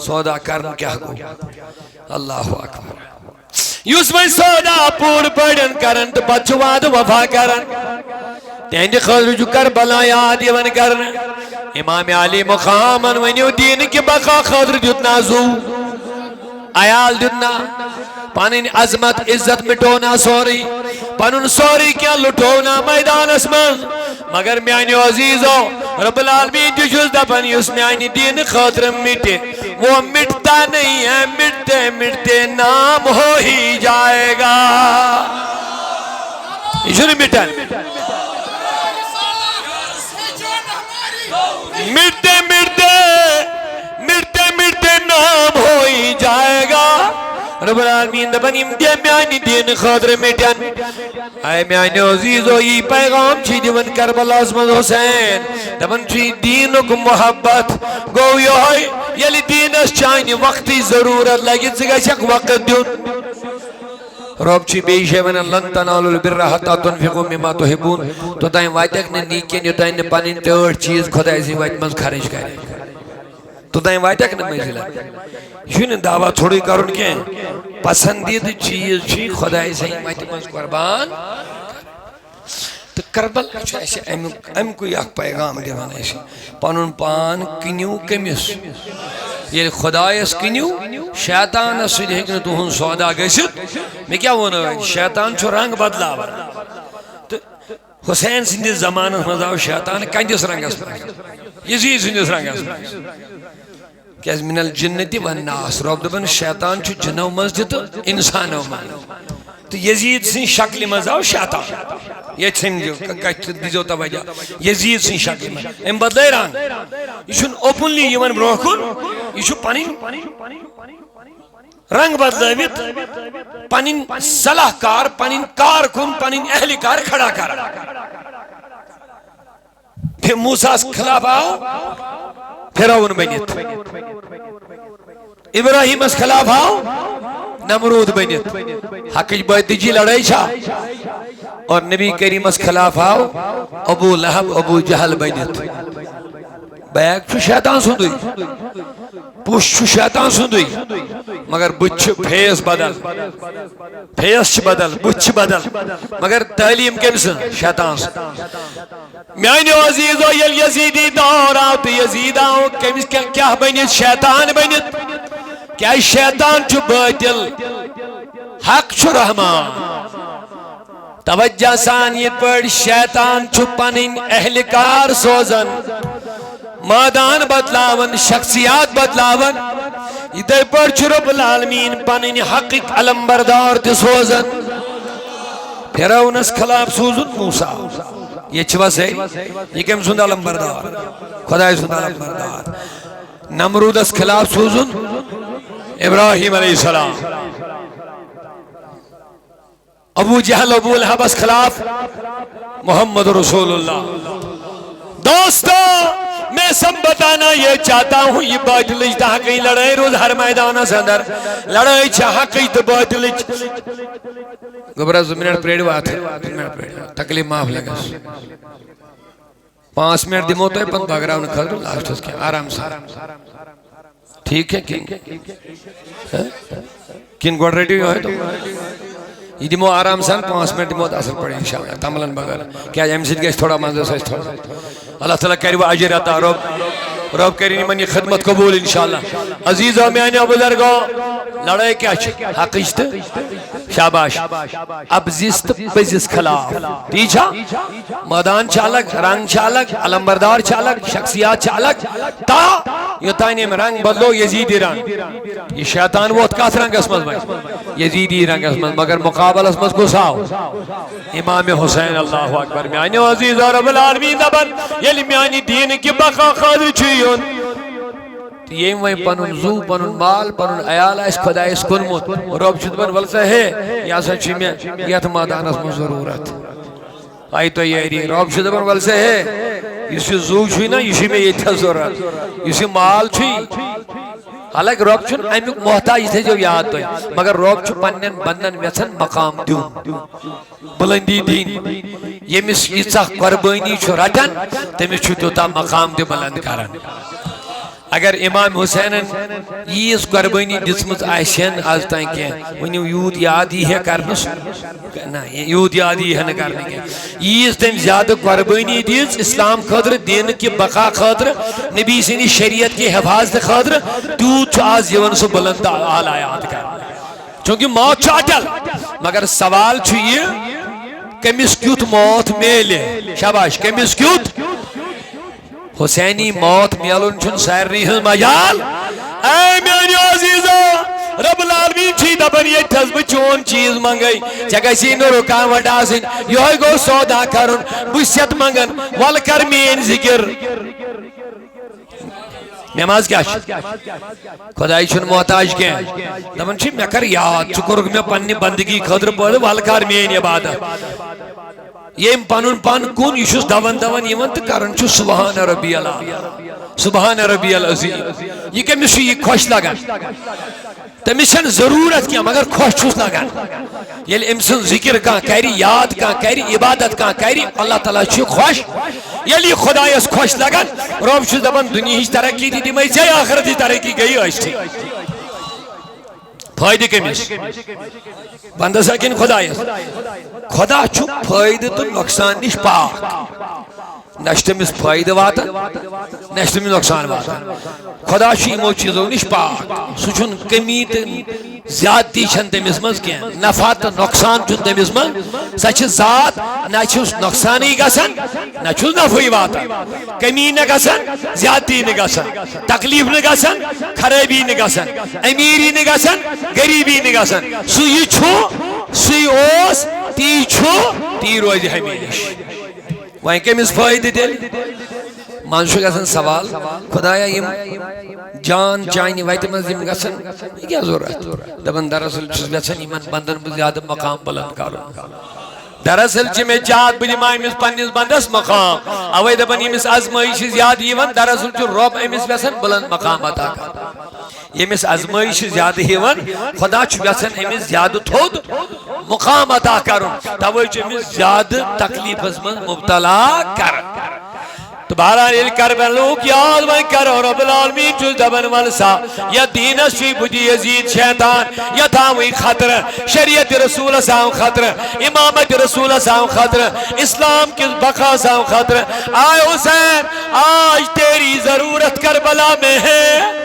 سودا کرن کیا گو اللہ اکبر یس وی سودا پور پڑن کرن تو پت وعد وفا کرن تہند خاطر جو کربلا یاد یون کرن امام علی مقامن ونیو دین کی بقا خاطر دیتنا زو عیال دیتنا پانین عظمت عزت مٹونا سوری پانون سوری کیا لٹونا میدان اسمان مگر میانی عزیزو رب العالمین جو جز دفن اس میانی دین خاطر مٹے وہ مٹتا نہیں ہے مٹتے مٹتے نام ہو ہی جائے گا یہ جو نہیں مٹن مٹتے مٹتے مٹتے مٹتے نام ہو ہی جائے گا رب العالمین دبن امدیا میانی دین خاطر مٹن اے میانی عزیزو یہ پیغام چھی دیون کربلا اسمد حسین دبن چھی دینک محبت گو یہ یلی دینس چاہنی وقتی ضرورت لگی سگا شک وقت دیون رب چھی بیشے ون لن تنالو البر حتی تنفقو مما تحبون تو تائیں وائتک نے نیکین یو تائیں نے پانین تیڑ چیز خدای سی وائت مز خارج کرے تو تائیں وائتک نے مجھلا یوں دعویٰ تھوڑی کرن کے پسندید چیز چھی خدای سی وائت مز قربان تو کربل ایسے ام کوئی اک پیغام دیوان ایسے پانون پان کنیو کمیس یہ خدای اس کنیو شیطان اس سیدھ ہکن تو ہن سودا گیست میں کیا ہونا ہے شیطان چھو رنگ بدلا حسین سندھ زمان مزاو شیطان کنجس رنگ اس پر یزید سندھ رنگ اس پر کہ من الجنتی والناس رب دبن شیطان چھو جنو مسجد انسانو مسجد تو یزید سن شکل مزاو شیطان یہ سمجھو کچھ دیزو توجہ یزید سن شکل مزاو ام بدلے ران یہ چھن اوپنلی یمن بروکن یہ چھو پانین رنگ بدلویت پانین صلاح کار پانین کار کن پانین اہلی کار کھڑا کر پھر موسیٰ اس خلاف آؤ پھراؤن بنیت ابراہیم اس خلاف آؤ نمرود بنیت حقیج باید دیجی لڑائی چھا اور نبی کریم اس خلاف آؤ ابو لہب ابو جہل بنیت بیگ چھو شیطان سندوئی پوش چھو شیطان سندوئی مگر بچ پھیس بدل پھیس چھ بدل بچ بدل مگر تعلیم کمسن شیطان سن میانی عزیزو یل یزیدی دور آو تو یزید آو کمس کیا بنیت شیطان بنیت کیا شیطان چھو باطل حق چھو رحمان توجہ سانیت پر شیطان چھو پنن اہلکار سوزن مادان بدلاون شخصیات بدلاون ادھر پر چھو رب العالمین پنن حقیق علم بردار تی سوزن پھراؤن اس خلاف سوزن موسیٰ یہ چھوس ہے یہ کم سند علم بردار خدای سند علم بردار نمرود اس خلاف سوزن ابراہیم علیہ السلام ابو جہل ابو لہب اس خلاف محمد رسول اللہ. دوستو میں سب بتانا یہ چاہتا ہوں یہ باطل تحقی لڑائی روز ہر میدان اندر لڑائی حقی تو باطل گبرز منٹ پریڈ بات ہے تکلیف معاف لگا 5 منٹ دمو تو پن بھاگ رہا ہوں کھل رہا لاسٹ اس کے آرام سے ٹھیک ہے کن گوڑ ریڈی ہوئے تو یہ دمو آرام سے 5 منٹ دمو اثر پڑے انشاءاللہ تملن بغیر کیا امسید گیس تھوڑا منظر سے تھوڑا اللہ تعالیٰ کری وہ عجر عطا رب کری منی خدمت قبول انشاءاللہ. عزیز و میانی بزرگو لڑائی کیا حقیشت شاباش اب زیست پزیس خلاف دیچھا میدان چالک رنگ چالک علمبردار چالک شخصیات چالک تا یہ تائنیم رنگ بدلو یزیدی رنگ یہ شیطان وہ اتکاس رنگ اسمز بھائی یزیدی رنگ اسمز مگر مقابل اسمز کو ساو امام حسین اللہ اکبر میانی عزیز و رب العالمین دبن یلی میانی دین کی بقا خادر چیون یہ وہیں پنن زو پنن مال پنن عیال اس خدا اس کنمت رب شدبن ولسا ہے یا سچی میں یہ تو مادان اس میں ضرورت آئی تو یہ ری رب شدبن ولسا ہے اسی زو چھوئی نا اسی میں یہ تھا ضرورت اسی مال چھوئی حالانکہ رب چھن امیک محتاج تھے جو یاد تو مگر رب چھن پنن بندن ویسن مقام دیون بلندی دین یہ مس ایسا قربانی چھو رٹن تمہیں چھو تو تا مقام دے بلند کرن. اگر امام حسین یہ قربانی دسمت آشین آج تائیں کیا ونیو یود یاد ہی ہے کرنس یود یاد ہی ہے نہ کرنے کے یہ تم زیادہ قربانی دیز اسلام خاطر دین کی بقا خاطر نبی سنی شریعت کی حفاظت خاطر تو آج یون سو بلند آل آیات کر چونکہ موت چاٹل مگر سوال چھوئے کمیس کیوت موت میلے شاباش کمیس کیوت حسینی موت میلن چھن سیرنی ہن مجال اے میانی عزیزو رب العالمین چھی دبن یہ ٹھزب چون چیز منگئی چگہ سی نو رکان وڈا سن یہ گو سودا کرن بسیت منگن والکر مین ذکر نماز کیا خدای چھن محتاج کیا دبن چھی میں کر یاد چکرگ میں پنی بندگی خدر پڑھ والکر مین عبادت یہ پانون پان کون یشوس دون یمن تو کرن چھو سبحان ربی اللہ سبحان ربی العظیم یہ کہ مجھے یہ خوش لگا تمیشن ضرورت کیا مگر خوش چھوس لگا یہ امسن ذکر کا کہری یاد کا کہری عبادت کا کہری اللہ تعالیٰ چھو خوش یہ خدا اس خوش لگا روب چھو دبن دنیا ہیچ ترقی دی میں سے آخرتی ترقی گئی ہوش تھی فائدہ کمیس بندہ ساکن خدا چھو فائدہ تو نقصان نش پاک نشتمس فائدہ واتا نشتمس نقصان واتا خدا چھو امو چیزوں نش پاک سوچن کمی زیادتی چھن تمیس مز کیا نفع تو نقصان چھن تمیس مز سچ ذات نہ چھوس نقصانی گسن نہ چھوس نفعی واتا کمی نہ گسن زیادتی نہ گسن تکلیف نہ گسن خرابی نہ گسن امیری نہ گسن غریبی نہ گسن سوئی چھو سوئی اوس تی چھو تی روز ہمیش وہیں کمیس فائدہ دل مانشو گسن سوال خدایا یم جان چائنی وائت مزیم گسن یہ کیا ضرورت دبن دراصل چیز گسن ایمان بندن بزیادہ مقام بلند کرو دراصل چی میں چاہت بجی ماں امس پنیس بندس مقام اوے دبن امس ازمائش زیادہ ایمان دراصل چی رب امس گسن بلند مقام عطا کر امس ازمائش زیادہ ایمان خدا چی گسن امس زیادہ تھود مقام عطا کرن توے چی امس زیادہ تکلیف ازمان مبتلا کرن تو بہرحال کربلو کی یاد میں کرو رب العالمین چوز دبن والسا یا دین شوی بجی یزید شیطان یا تھاوی خطر شریعت رسول سام خطر امامت رسول سام خطر اسلام کی بقا سام خطر آئے حسین آج تیری ضرورت کربلا میں ہے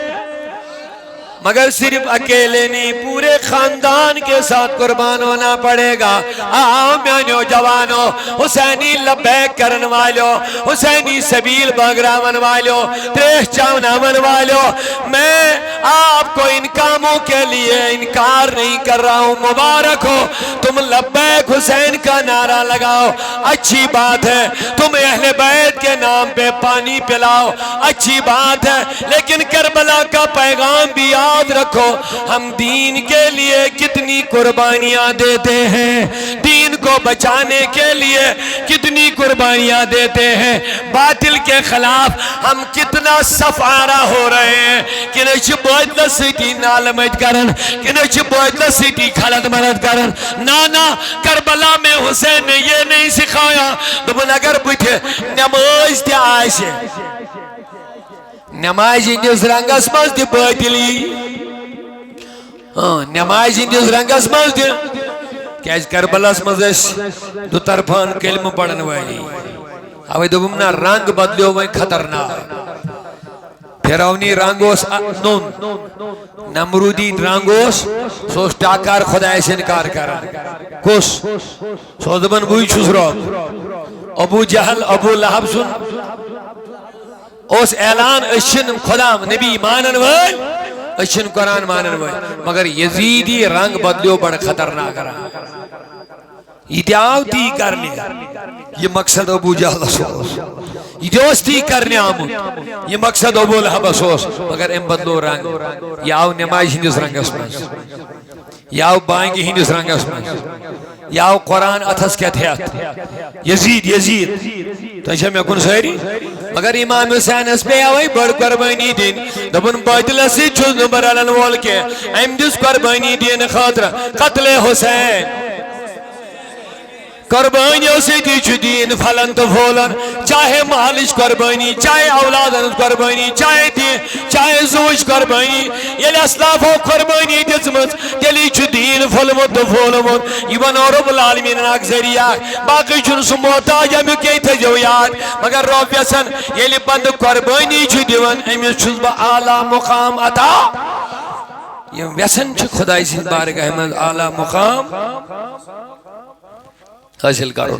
مگر صرف اکیلے نہیں پورے خاندان کے ساتھ قربان ہونا پڑے گا آؤ میانو جوانو حسینی لبیک کرن والو حسینی سبیل بغرہ من والو تریش چاونا من والو میں آپ کو ان کاموں کے لیے انکار نہیں کر رہا ہوں مبارک ہو تم لبیک حسین کا نعرہ لگاؤ اچھی بات ہے تم اہل بیت کے نام پہ پانی پلاؤ اچھی بات ہے لیکن کربلا کا پیغام بھی یاد رکھو ہم دین کے لیے کتنی قربانیاں دیتے ہیں، دین کو بچانے کے لیے کتنی قربانیاں دیتے ہیں، باطل کے خلاف ہم کتنا سفارہ ہو رہے ہیں کہ نچ بوجل سیٹی نالمت کرن، کہ نچ بوجل سیٹی خلط مرد کرن۔ نانا کربلا میں حسین نے یہ نہیں سکھایا دبن اگر بٹھے نماز تہ آسے نماز ہندس رنگس مز تہ باطلی، نماز ہندس رنگس مز تہ کیاز کربلاس مز دو طرفان کلمہ پڑھن والی اوے دوٚپُم نا رنگ بدلیو وۄنۍ خطرناک، پھرونی رنگ اوس نون، نمرودی رنگ اوس سُہ اوس ٹاکار خدایس انکار کران، کُس سُہ اوس دپان بٕے چھُس رۄب۔ ابو جہل ابو لہب سُن اوس اعلان أسۍ چھِنہٕ خدا نبی مانن وٲلۍ، أسۍ چھِنہٕ قرآن مانن وٲلۍ، مگر یزیدی رنگ بدلیو بڑٕ خطرناک رنگ، یہ تہِ آو تی کرنہِ، یہ مقصد ابو جہلس اوس، یہ تہِ اوس تی کرنہِ آمُت، یہ مقصد ابو لہبس اوس، مگر أمۍ بدلو رنگ، یہ آو نماز ہندس رنگس منٛز، یہ آو بانگہِ ہندس رنگس منٛز، یہ آو قرآن اتھس کیٛاہ ہیتھ، یزید یزید تۄہہِ چھا مےٚ کُن سٲری، مگر امام حسینس پیٚیاو وۄنۍ بٔڑ قربٲنی دِنۍ، دوٚپُن باطلس سۭتۍ چھُس نہٕ بہٕ رلن وول کیٚنٛہہ، أمۍ دِژ قربٲنی دِنہٕ خٲطرٕ قتلِ حسین۔ قربانیوں سے دی دین پھلن تو پھولن، چاہے مالش قربانی، چاہے اولادن قربانی، چاہے دین چاہے زوج قربانی، یل اسلافو قربانی دژمٕژ تیلی چھُ دین پھولمُت تو پھولمُت، یہ بنو رب العالمین اکھ ذریعہ، باقی چھُنہٕ سُہ محتاج امیُک کیٚنٛہہ تھٲیزیو یاد، مگر رب یژھان ییٚلہِ بندٕ قربانی چھُ دِوان أمِس چھُس بہٕ اعلیٰ مقام عطا، یِم یژھان چھِ خداے سٕنٛدِ بارگاہ منٛز اعلیٰ مقام حاصل کرو،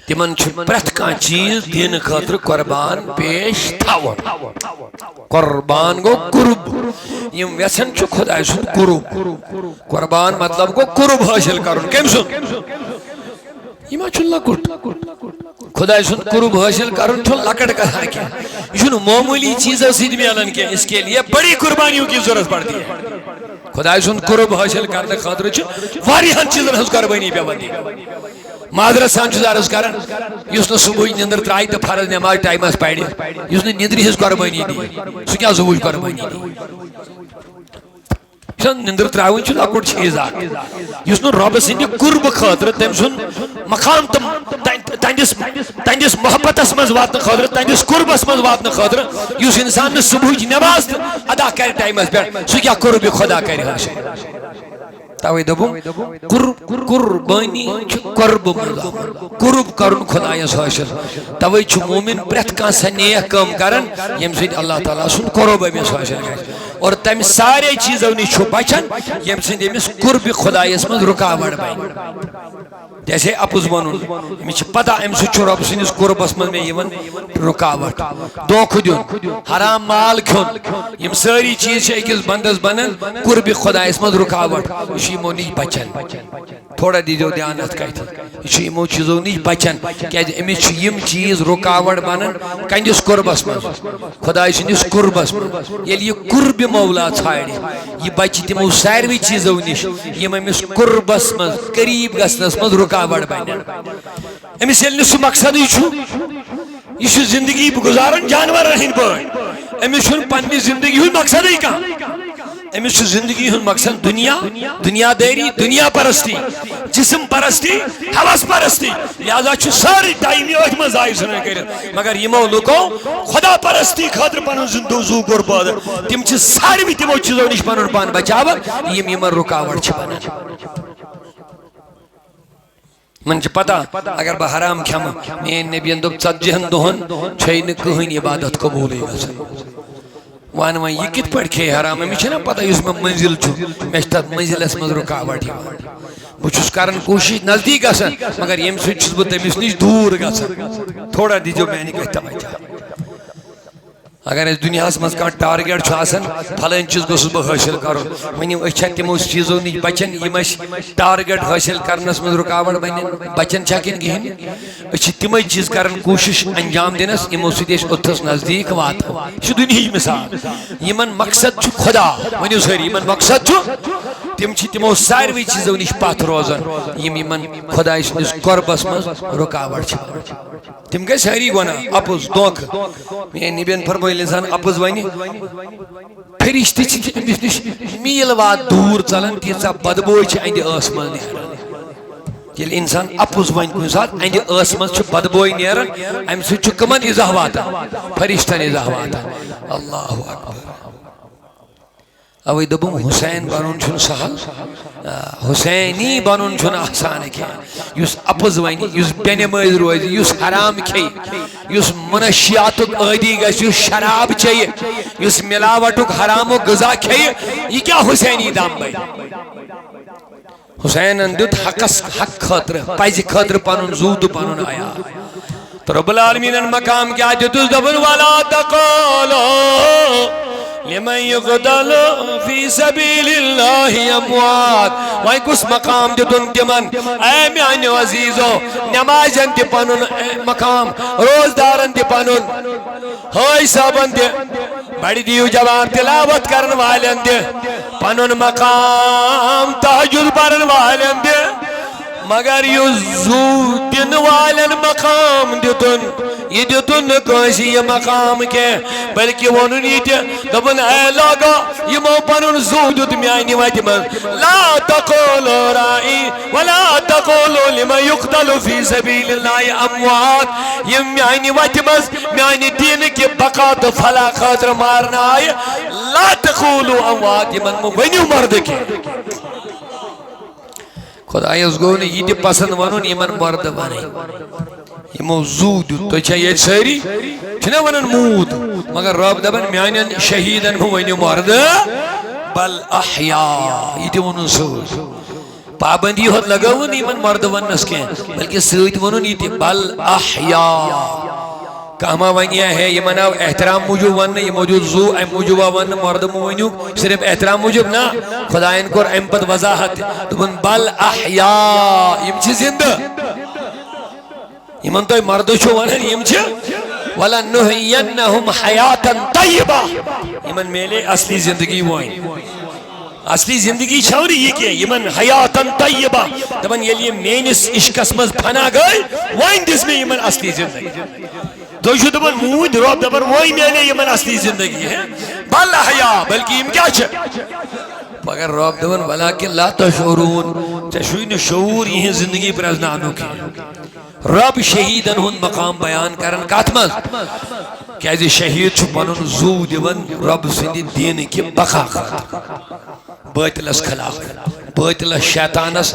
تمن چھُ پرٛٮ۪تھ کانٛہہ چیٖز دینہٕ خٲطرٕ قربان پیش تھاوُن، قربان گو قرب، یم یژھان چھُ خداے سُنٛد قرب، قربان مطلب گو قرب حٲصل کرُن، کٔمۍ سُنٛد؟ یہ ما چھُ لۄکُٹ، خداے سُنٛد قرب حٲصل کرُن چھُ لۄکٕٹ کتھا کینٛہہ، یہ چھُنہٕ معموٗلی چیٖزو سۭتۍ میلان کینٛہہ، اس کے لیے بڑی قربانیوں کی ضرورت پڑتی ہے، خداے سُنٛد قرب حٲصل کرنہٕ خٲطرٕ چھُ واریاہن چیٖزن ہٕنٛز قربٲنی پیوان دِنۍ۔ معذرت سان چھُس عرض کران یُس نہٕ صبحٕچ نِندٕر ترٛایہِ تہٕ فرض نٮ۪ماز ٹایمس پرِ، یُس نہٕ نِندرِ ہٕنٛز قربٲنی دِیہِ سُہ کیٛاہ زوٗج قربٲنی دِیہِ؟ نِندٕر ترٛاوٕنۍ چھُ لۄکُٹ چیٖز اکھ، یُس نہٕ رۄبہٕ سٕنٛدِ قربہٕ خٲطرٕ تٔمۍ سُنٛد مقام تہنٛدِس محبتس منٛز واتنہٕ خٲطرٕ، تہنٛدِس قربس منٛز واتنہٕ خٲطرٕ، یُس انسان نہٕ صبحٕچ نٮ۪ماز تہٕ ادا کرِ ٹایمس پٮ۪ٹھ سُہ کیٛاہ قربِ خدا کرِ حٲصِل؟ توے دوٚپُم قربانی چھُ قربہٕ منٛز آمُت، قرب کرُن خدایس حٲصِل، توے چھُ مومن پرٛٮ۪تھ کانٛہہ سۄ نیک کٲم کران ییٚمہِ سۭتۍ اللہ تعالیٰ سُنٛد قرب أمِس حٲصِل گژھِ، اور تمہِ سارے چیٖزو نِش چھُ بچان ییٚمہِ سۭتۍ أمِس قربِ خدایس منٛز رُکاوٹ بنہِ، جیسے اپُز ونُن، أمِس چھِ پتہ امہِ سۭتۍ چھُ رۄب سٕنٛدِس قربس منٛز مےٚ یِوان رُکاوٹ، دھوکہٕ دیُن، حرام مال کھیوٚن، یِم سٲری چیٖز چھِ أکِس بندس بنان قربِ خدایس منٛز رُکاوٹ، یہِ چھُ یِمو نِش بچان، تھوڑا دیٖزیو دیان اتھ کتھِ، یہِ چھُ یِمو چیٖزو نِش بچان، کیازِ أمِس چھِ یِم چیٖز رُکاوٹ بنان کہندِس قربس منٛز، خداے سٕنٛدِس قربس منٛز، ییٚلہِ یہِ قربِ مولا ژھانڈِ یہِ بچہِ تِمو ساروٕے چیٖزو نِش یِم أمِس قربس منٛز قریٖب گژھنس منٛز رُکاوٹ بنن، أمِس ییٚلہِ نہٕ سُہ مقصدٕے چھُ، یہِ چھُ زندگی گُزاران جانورن ہٕنٛدۍ پٲٹھۍ، أمِس چھُنہٕ پننہِ زندگی ہُنٛد مقصدٕے کانٛہہ، أمِس چھُ زندگی ہُنٛد مقصد دنیا، دنیا دٲری، دنیا پرستی، جسم پرستی، حوث پرستی، لہذا چھُ سٲرٕے ٹایم یہِ أتھۍ منٛز ضایع ژھٕنان کٔرِتھ، مگر یِمو لُکو خدا پرستی خٲطرٕ پنُن زوٗ کوٚر پٲدٕ، تِم چھِ ساروٕے تِمو چیٖزو نِش پنُن پان بچاوان یِم یِمن رُکاوٹ چھِ بنان۔ من چھِ پتہ اگر بہٕ حرام کھٮ۪مہٕ، میٛٲنۍ نبیَن دوٚپ 40 دۄہن چھے نہٕ کٕہٕنۍ عبادت قبوٗلٕے گژھان، وَن وۄنۍ یہِ کِتھ پٲٹھۍ کھیٚیہِ حرام، أمِس چھَنا پتہ یُس مےٚ منزِل چھُ مےٚ چھِ تتھ منزِلس منٛز رُکاوٹ یِوان، بہٕ چھُس کران کوٗشِش نزدیٖک گژھان مگر ییٚمہِ سۭتۍ چھُس بہٕ تٔمِس نِش دوٗر گژھان، تھوڑا دیٖزیو میٛانہِ کتھِ توجہ۔ اگر اس دنیا مز کان ٹارگیٹ پھلن چیز گوس بہ حاصل کرن ونیو اچھا تمو چیزوں نش بچن یم ٹارگیٹ حاصل کرنس مز رکاوٹ بن بچن چھکن کہین اچھ تمے چیز کرن کوشش انجام دینس یمو سۭتۍ أسۍ اوٚتھس نزدیک واتو یہ دنیا مثال یمن مقصد چھ خدا ونیو ساری یمن مقصد چھ تم چھ تمو ساروی چیزوں نش پتھ روزان یم یمن خدا سٕنٛدِس قربس مز رکاوٹ چھ تم گئی ساری گناہ اپز دھوکہ میٲنۍ نبیَن فرمٲے انسان اپز ونہِ فرشتہٕ چھِ أمِس نِش میٖل واد دوٗر ژلان تیٖژاہ بدبو چھِ اَندِ ٲس منٛز نیران ییٚلہِ انسان اپز ونہِ کُنہِ ساتہٕ اَندِ ٲس منٛز چھُ بدبو نیران اَمہِ سۭتۍ چھُ کٕمن اِزاہ واتان فرشتن اِزاہ واتان اللہ اکبر اوے دوٚپُم حسین بنُن چھُنہٕ سہل حسینی بنُن چھُنہٕ آسان کینٛہہ یُس اپز ونہِ یُس بے نمٲزۍ روزِ یُس حرام کھیٚیہِ یُس منشیاتُک عٲدی گژھِ یُس شراب چیٚیہِ یُس ملاوٹُک حرامُک غذا کھیٚیہِ یہِ کیٛاہ حسینی دم بنہِ حسینن دیُت حقس حق خٲطرٕ پزِ خٲطرٕ پنُن زوٗ تہٕ پنُن عیا تو رب العالمینن مقام کیا دیُتُس دوٚپُن ولا تقولوا لمن يقتل في سبيل الله اموات وای کس مقام دیتن تمن اے میانیو عزیزو نمازن تہ پنن مقام روزدارن تہ پنن ہائی صاحبن تہ بڑی دیو جوان تلاوت کرن والن تہ پنن مقام تہجد پرن والن تہ مگر یُس زو دن والن مقام دیتن یہ دیتن کٲنٛسہِ یہ مقام کینٛہہ بلکہ وونن یہ تہ دوٚپُن اے لوگو یمو پنن زو دیت میانہِ وتہِ منٛز لا تقولوا رائی ولا تقولوا لمن يقتل في سبيل الله اموات یم میانہِ وتہِ منٛز میانہِ دینٕکہِ بقا تہٕ فلاح خٲطرٕ مارنہٕ آیہِ لا تقولوا اموات یمن مہ ؤنِو مرد کینٛہہ خدایس گو نہٕ یہِ تہِ پسند ونُن یمن مرد ونٕنۍ یمو زو دیت تُہۍ چھا ییٚتہِ سٲری چھِنا ونان موٗد مگر رب دپان میانٮ۪ن شہیدن مہ ؤنِو مرد بل احیا یہ تہِ ووٚنُن سۭتۍ پابندی ہوت لگٲوٕن یمن مرد وننس کینٛہہ بلکہ سۭتۍ ووٚنُن یہ تہِ بل احیا کانٛہہ ما ونیا ہے یمن آو احترام موجوب ون یہ دیُت زو امہِ موجوب آو ون مرد مہ ؤنِو صرف احترام موجوب نا خداین کوٚر امہِ پتہٕ وضاحت دوٚپُن بل احیا یم چھِ زندٕ یمن تُہۍ مرد چھُو ونان یم چھِ وَلَنُحْيِيَنَّهُمْ حَيَاةً طَيِّبَةً یمن میلے اصلی زندگی وۄنۍ اصلی زندگی چھو نہٕ یہِ کینٛہہ یمن حیاتن طیبہ دپان ییٚلہِ یِم میٲنِس عشقس منٛز فنا گٔے وۄنۍ دِژ مےٚ یمن اصلی زندگی تُہۍ چھِو دپان موٗدۍ رۄب دپان وۄنۍ میلے یمن اصلی زندگی بل احیا بلکہ یم کیٛاہ چھِ مگر رب دپان ولکن لا تشعرون ژےٚ چھُے نہٕ شعوٗر یِہنٛز زندگی پرٛزناونُک رب شہیدن ہُنٛد مقام بیان کران کتھ منٛز کیازِ شہید چھُ پنُن زوٗ دِوان رب سٕنٛدِ دیٖنٕکہِ بقا خٲطرٕ باطلس خلاف باطلس شیطانس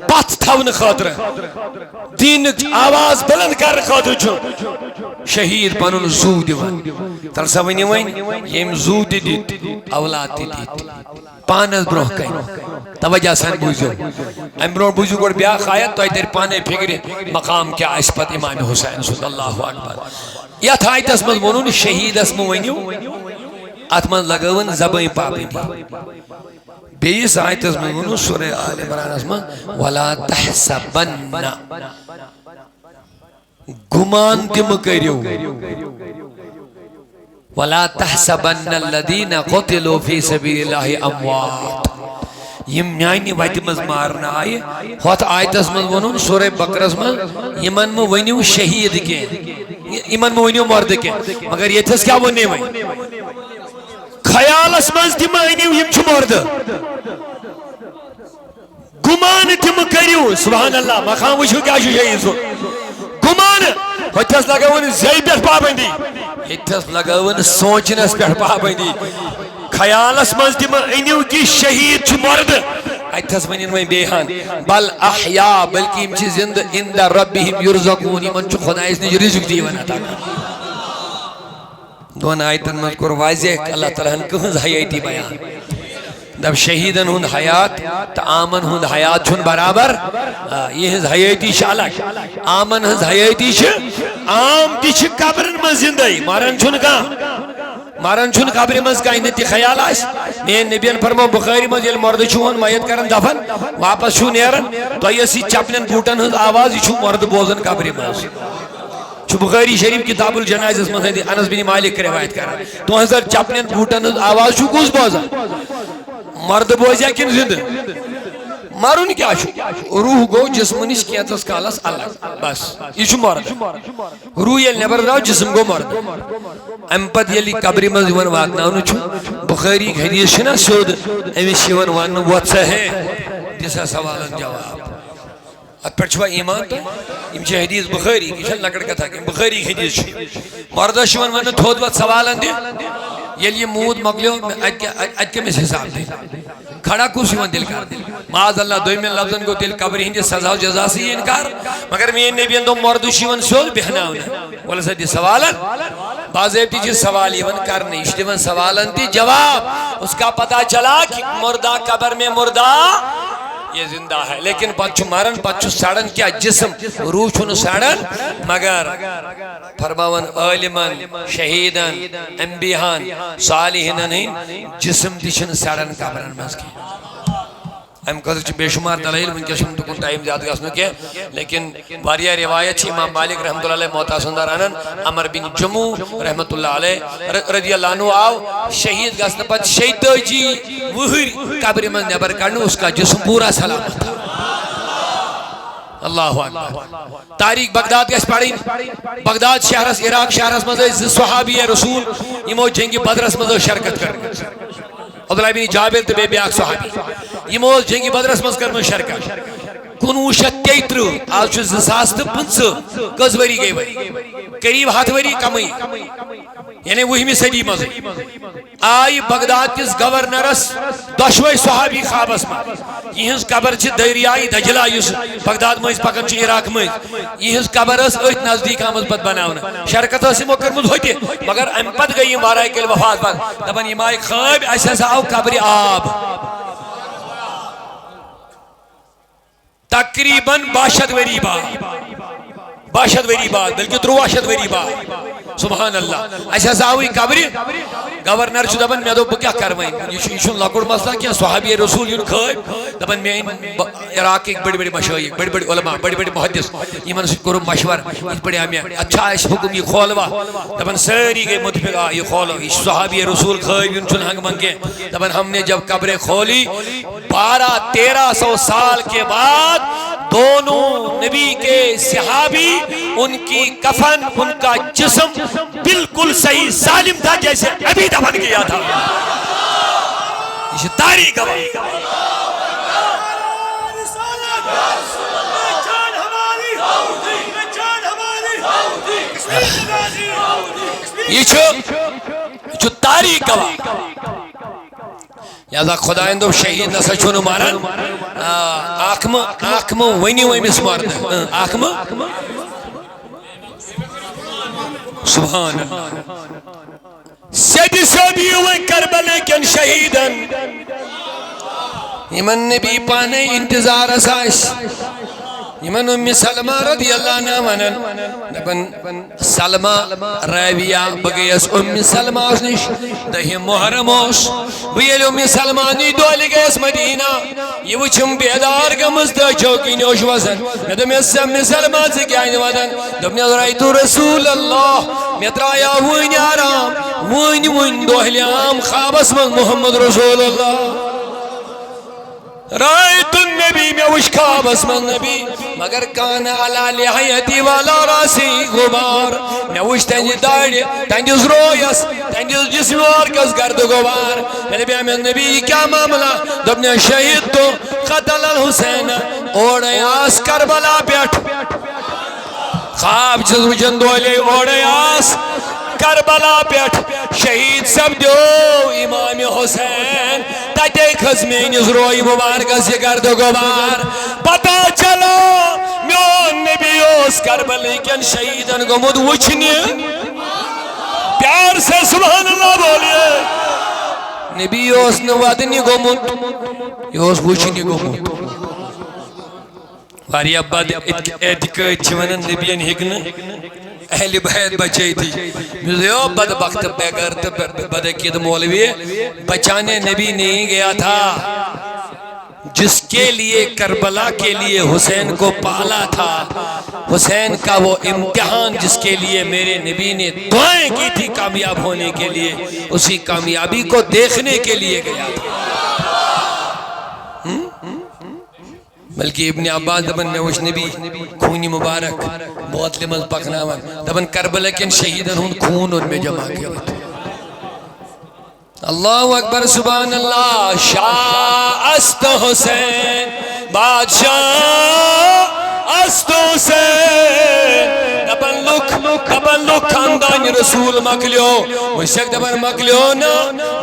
پتھ تھاونہٕ خٲطرٕ دیٖنٕچ آواز بلند کرنہٕ خٲطرٕ چھُ شہید پنُن زوٗ دِوان تل سا ؤنِو وۄنۍ ییٚمۍ زوٗ تہِ دِتۍ اولاد تہِ دِتۍ پانس برونٛہہ کنہِ توجہ سان بوٗزِو امہِ برونٛٹھ بوٗزِو گۄڈٕ بیٛاکھ آیت تۄہہِ ترِ پانے فِکرِ مقام کیٛاہ آسہِ پتہٕ امام حسین سُنٛد اللہ اکبر یتھ آیتس منٛز ووٚنُن شہیدس مہ ؤنِو اتھ منٛز لگٲوٕن زبٲنۍ پابندی بیٚیِس آیتس منٛز ووٚنُن سورہ آل عمرانس منٛز ولا تحسبن گُمان تہِ مہ کٔرِو ولا تحسبن الذين قتلوا في سبيل الله اموات یم میانہِ وتہِ منٛز مارنہٕ آیہِ ہوٚتھ آیتس منٛز ووٚنُن سورہ بقرس منٛز یمن مہ ؤنِو شہید کینٛہہ یمن مہ ؤنِو مرد کینٛہہ مگر ییٚتھس کیٛاہ ووٚن وۄنۍ خیالس منٛز تہِ مہ أنِو یم چھِ مرد گُمان تہِ مہ کٔرِو سبحان اللہ مقام وٕچھِو کیٛاہ چھُ شہید سُنٛد گُمان ہوٚتھس لگٲوٕن زٮ۪وِ پٮ۪ٹھ پابندی ییٚتھس لگٲوٕن سونچنس پٮ۪ٹھ پابندی خیالس منٛز تہِ مہ أنِو کہِ شہید چھُ مرد اتھس ونن وۄنۍ بیٚیہِ ہن بل احیا بلکہ یم چھِ زندٕ عند ربہم یرزقون یمن چھُ خۄدایس نِش رزق تہِ یِوان عطا دۄن آیتن منٛز کوٚر واضح اللہ تعالیٰ ہن کٕہٕنٛز حیٲتی بیان دپ شہیدن ہُنٛد حیات تہٕ عامن ہُنٛد حیات چھُنہٕ برابر یِہنٛز حیٲتی چھِ الگ عامن ہٕنٛز حیٲتی چھِ عام تہِ چھِ قبرن منٛز زندے مران چھُنہٕ کانٛہہ مارن چھن قبر مز کائنتی خیال آس مین نبیان فرمو بخاری مز یل مرد چھون میت کرن دفن واپس چھو نیرن تو یہ چپنن بوٹن ہز آواز یہ مرد بوزن قبر مز چھ بخاری شریف کتاب الجنائز اس مز انس بن مالک روایت کران تو حضرت چپنن بوٹن ہز آواز چھو کس بوزن مرد بوزیا کن زند مارون کیا روح گو جسم نش کینتس کالس الگ بس یہ مرد روح یل نبر درو جسم گو مرد ام پت یلی قبر مز یون واتناون بخاری حدیث چھنا سیود امس یون ون واتسا ہے دسا سوالن جواب ات پر چھوا ایمان تو یم چھ حدیث بخاری کی چھ لکڑ کتھا کہ بخاری حدیث چھ مرد چھون ون تھود وات سوالن دی یل یہ مود مگلیو اج کے مس حساب دے کھڑا کس یون دل کر معاذ اللہ دویمین لفظن کو دل قبر ہندی سزا و جزا سے انکار مگر مین نبیان تو مرد شیون سول بہناونا والا سا دی سوالن بازیب تی جس سوال یون کرنے اشتی ون سوالن تی جواب اس کا پتا چلا کہ مردہ قبر میں مردہ یہ زندہ ہے لیکن پچھو مارن پچھو ساڑن کیا جسم روح چھنو ساڑن مگر فرماون عالمان شہیدان انبیان صالحین نہیں جسم دیشن ساڑن قبرن مز کی ہم قدر بے شمار دلائل من کے شمت کن ٹائم زیادہ گسنو کے لیکن واریہ روایت چھ امام مالک رحمت اللہ علیہ موتا سندر آنن عمر بن جمو رحمت اللہ علیہ رضی اللہ عنہ آو شہید گسن پت شیطو جی وہر قبر من نبر کرنو اس کا جسم پورا سلامت تھا اللہ اکبر تاریخ بغداد کے پڑھیں بغداد شہرس عراق شہرس مزے صحابی رسول یمو جنگی بدرس مزے شرکت کرنے عبداللہ بن جابر تو بے بیاک صحابی یہ موز جنگی بدرس مز کرنے شرکت 1933 آج چھو 2015 کس وری گئی وری قریب ہاتھ وری کمی یعنی وہی میں صدی مزے آئی بغداد کس گورنرس دشوئی صحابی خوابس میں یہ قبر چھ دریائی دجلہ یس بغداد مز پکن چھ عراق مز یہ قبر اس ایت نزدیک آمد پت بناونا شرکت اسی مکرمز ہوتی مگر ام پت گئی مارای کل وفات پت دبن یہ مائی خواب ایسا آو قبر آب تقریباً 62 وری بعد بلکہ 63 وری بعد سبحان اللہ ایسا زاوی قبری گورنر چھو دبن میں دو کیا کروائیں یہ چھو لکڑ مسئلہ کیا صحابی رسول یون کھائے دبن میں عراق ایک بڑی بڑی مشاہی بڑی بڑی علماء بڑی بڑی محدث یہ من سے کرو مشور اس بڑی ہمیں اچھا اس حکم یہ کھولوا دبن ساری گئے متفقہ یہ کھولو یہ صحابی رسول کھائے یون چھن ہنگ منگے دبن ہم نے جب قبریں کھولی 1200-1300 سال کے بعد دونوں نبی کے صحابی ان کی کفن ان کا جسم بالکل صحیح سالم تھا جیسے ابھی دفن کیا تھا یہ تاریخ گواہ یہ چھو تاریخ گواہ یادہ خدا اندو شہید نسا چھونو مارن آکم وینی ویمس مارن آکم سبحان سیدی سیدی ہوئے کربلے کن شہیدن یمن نبی پانے انتظار اسائش یمن امی سلمہ رضی اللہ عنہ منن دبن سلمہ راویہ بگیس امی سلمہ اس نش دہی محرم اس بیل امی سلمہ نی دولی گیس مدینہ یہ وچھم بیدار گمز دا چوکی نوش وزن میں اس سے امی سلمہ سے کیا ہی ودن دبنی رائیتو رسول اللہ میترایا وین آرام وین دوہلیام خوابس من محمد رسول اللہ رائت النبی میں وشکاب اسم النبی مگر کان علا لحیتی والا راسی غبار میں وش تنجی داڑی تنجیز رویس تنجیز جسم ورکس گرد غبار نبی ہمیں نبی کیا معاملہ دبنے شہید تو قتل الحسین اوڑے آس کربلا پیٹ خواب چیز وچن دولے اوڑے آس کربلا پیٹ شہید سب دو امام حسین تاتے خزمین اس روئی مبارکس یہ گرد و گبار پتا چلو میون نبی اس کربلی کن شہیدن کو مد وچنی پیار سے سبحان اللہ بولیے نبی اس نوادنی کو مد یہ اس وچنی کو مد واریا بد اعتقاد ونان نبین ہیکن اہل بیت بچائی تھی جو بدبخت بیگر بدعقید مولوی بچانے نبی نہیں گیا تھا جس کے لیے کربلا کے لیے حسین کو پالا تھا حسین کا وہ امتحان جس کے لیے میرے نبی نے دعائیں کی تھی کامیاب ہونے کے لیے اسی کامیابی کو دیکھنے کے لیے گیا تھا بلکہ ابن عباس دبن میں وش نبی خونی مبارک بہت لمز پکناون دبن کربلا کن شہیدن ہون خون ان میں جمع کیا ہوتا اللہ اکبر سبحان اللہ شاہ است حسین بادشاہ است حسین دبن لک خاندان رسول مکلیو وشک دبن مکلیو نا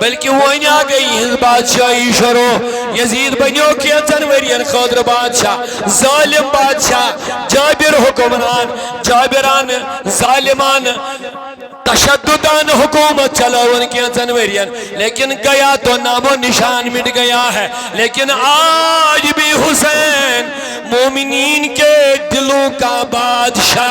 بلکہ وہی آگئی ہز بادشاہی شروع یزید بنیو کیا جنورین خودر بادشاہ ظالم بادشاہ جابر حکمران جابران ظالمان تشددان حکومت چلاون کیا جنورین لیکن گیا تو نام و نشان مٹ گیا ہے لیکن آج بھی حسین مومنین کے دلوں کا بادشاہ